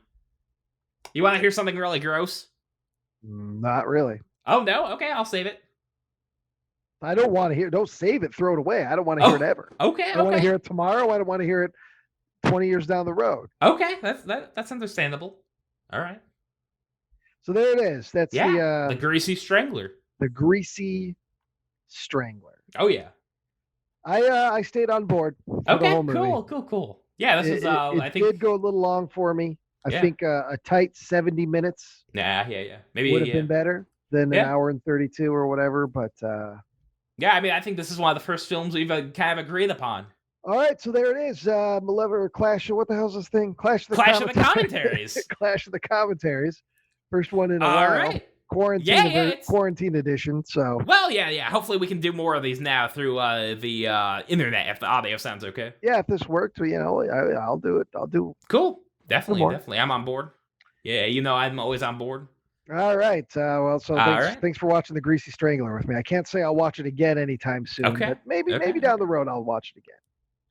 You want to hear something really gross? Not really. Oh, no? Okay, I'll save it. I don't want to hear. Don't save it. Throw it away. I don't want to hear it ever. Okay. I want to hear it tomorrow. I don't want to hear it 20 years down the road. Okay, that's understandable. All right. So there it is. That's the Greasy Strangler. The Greasy Strangler. Oh yeah. I stayed on board. For the whole movie. Cool. Yeah, this is. I think did go a little long for me. I think a tight 70 minutes. Yeah. Maybe would have been better than an hour and 32 or whatever. But yeah, I mean, I think this is one of the first films we've kind of agreed upon. All right, so there it is. Malevolent Clash. What the hell's this thing? Clash of the Commentaries. Clash of the Commentaries. First one in a while. Right. Quarantine edition. So. Well, yeah. Hopefully, we can do more of these now through the internet if the audio sounds okay. Yeah, if this worked, I'll do it. I'll do. Cool. Definitely. I'm on board. Yeah, I'm always on board. All right. Thanks for watching The Greasy Strangler with me. I can't say I'll watch it again anytime soon. Okay. But maybe down the road I'll watch it again.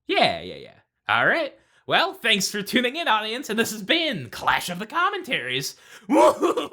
Yeah. All right. Well, thanks for tuning in, audience, and this has been Clash of the Commentaries. Woo-hoo-hoo!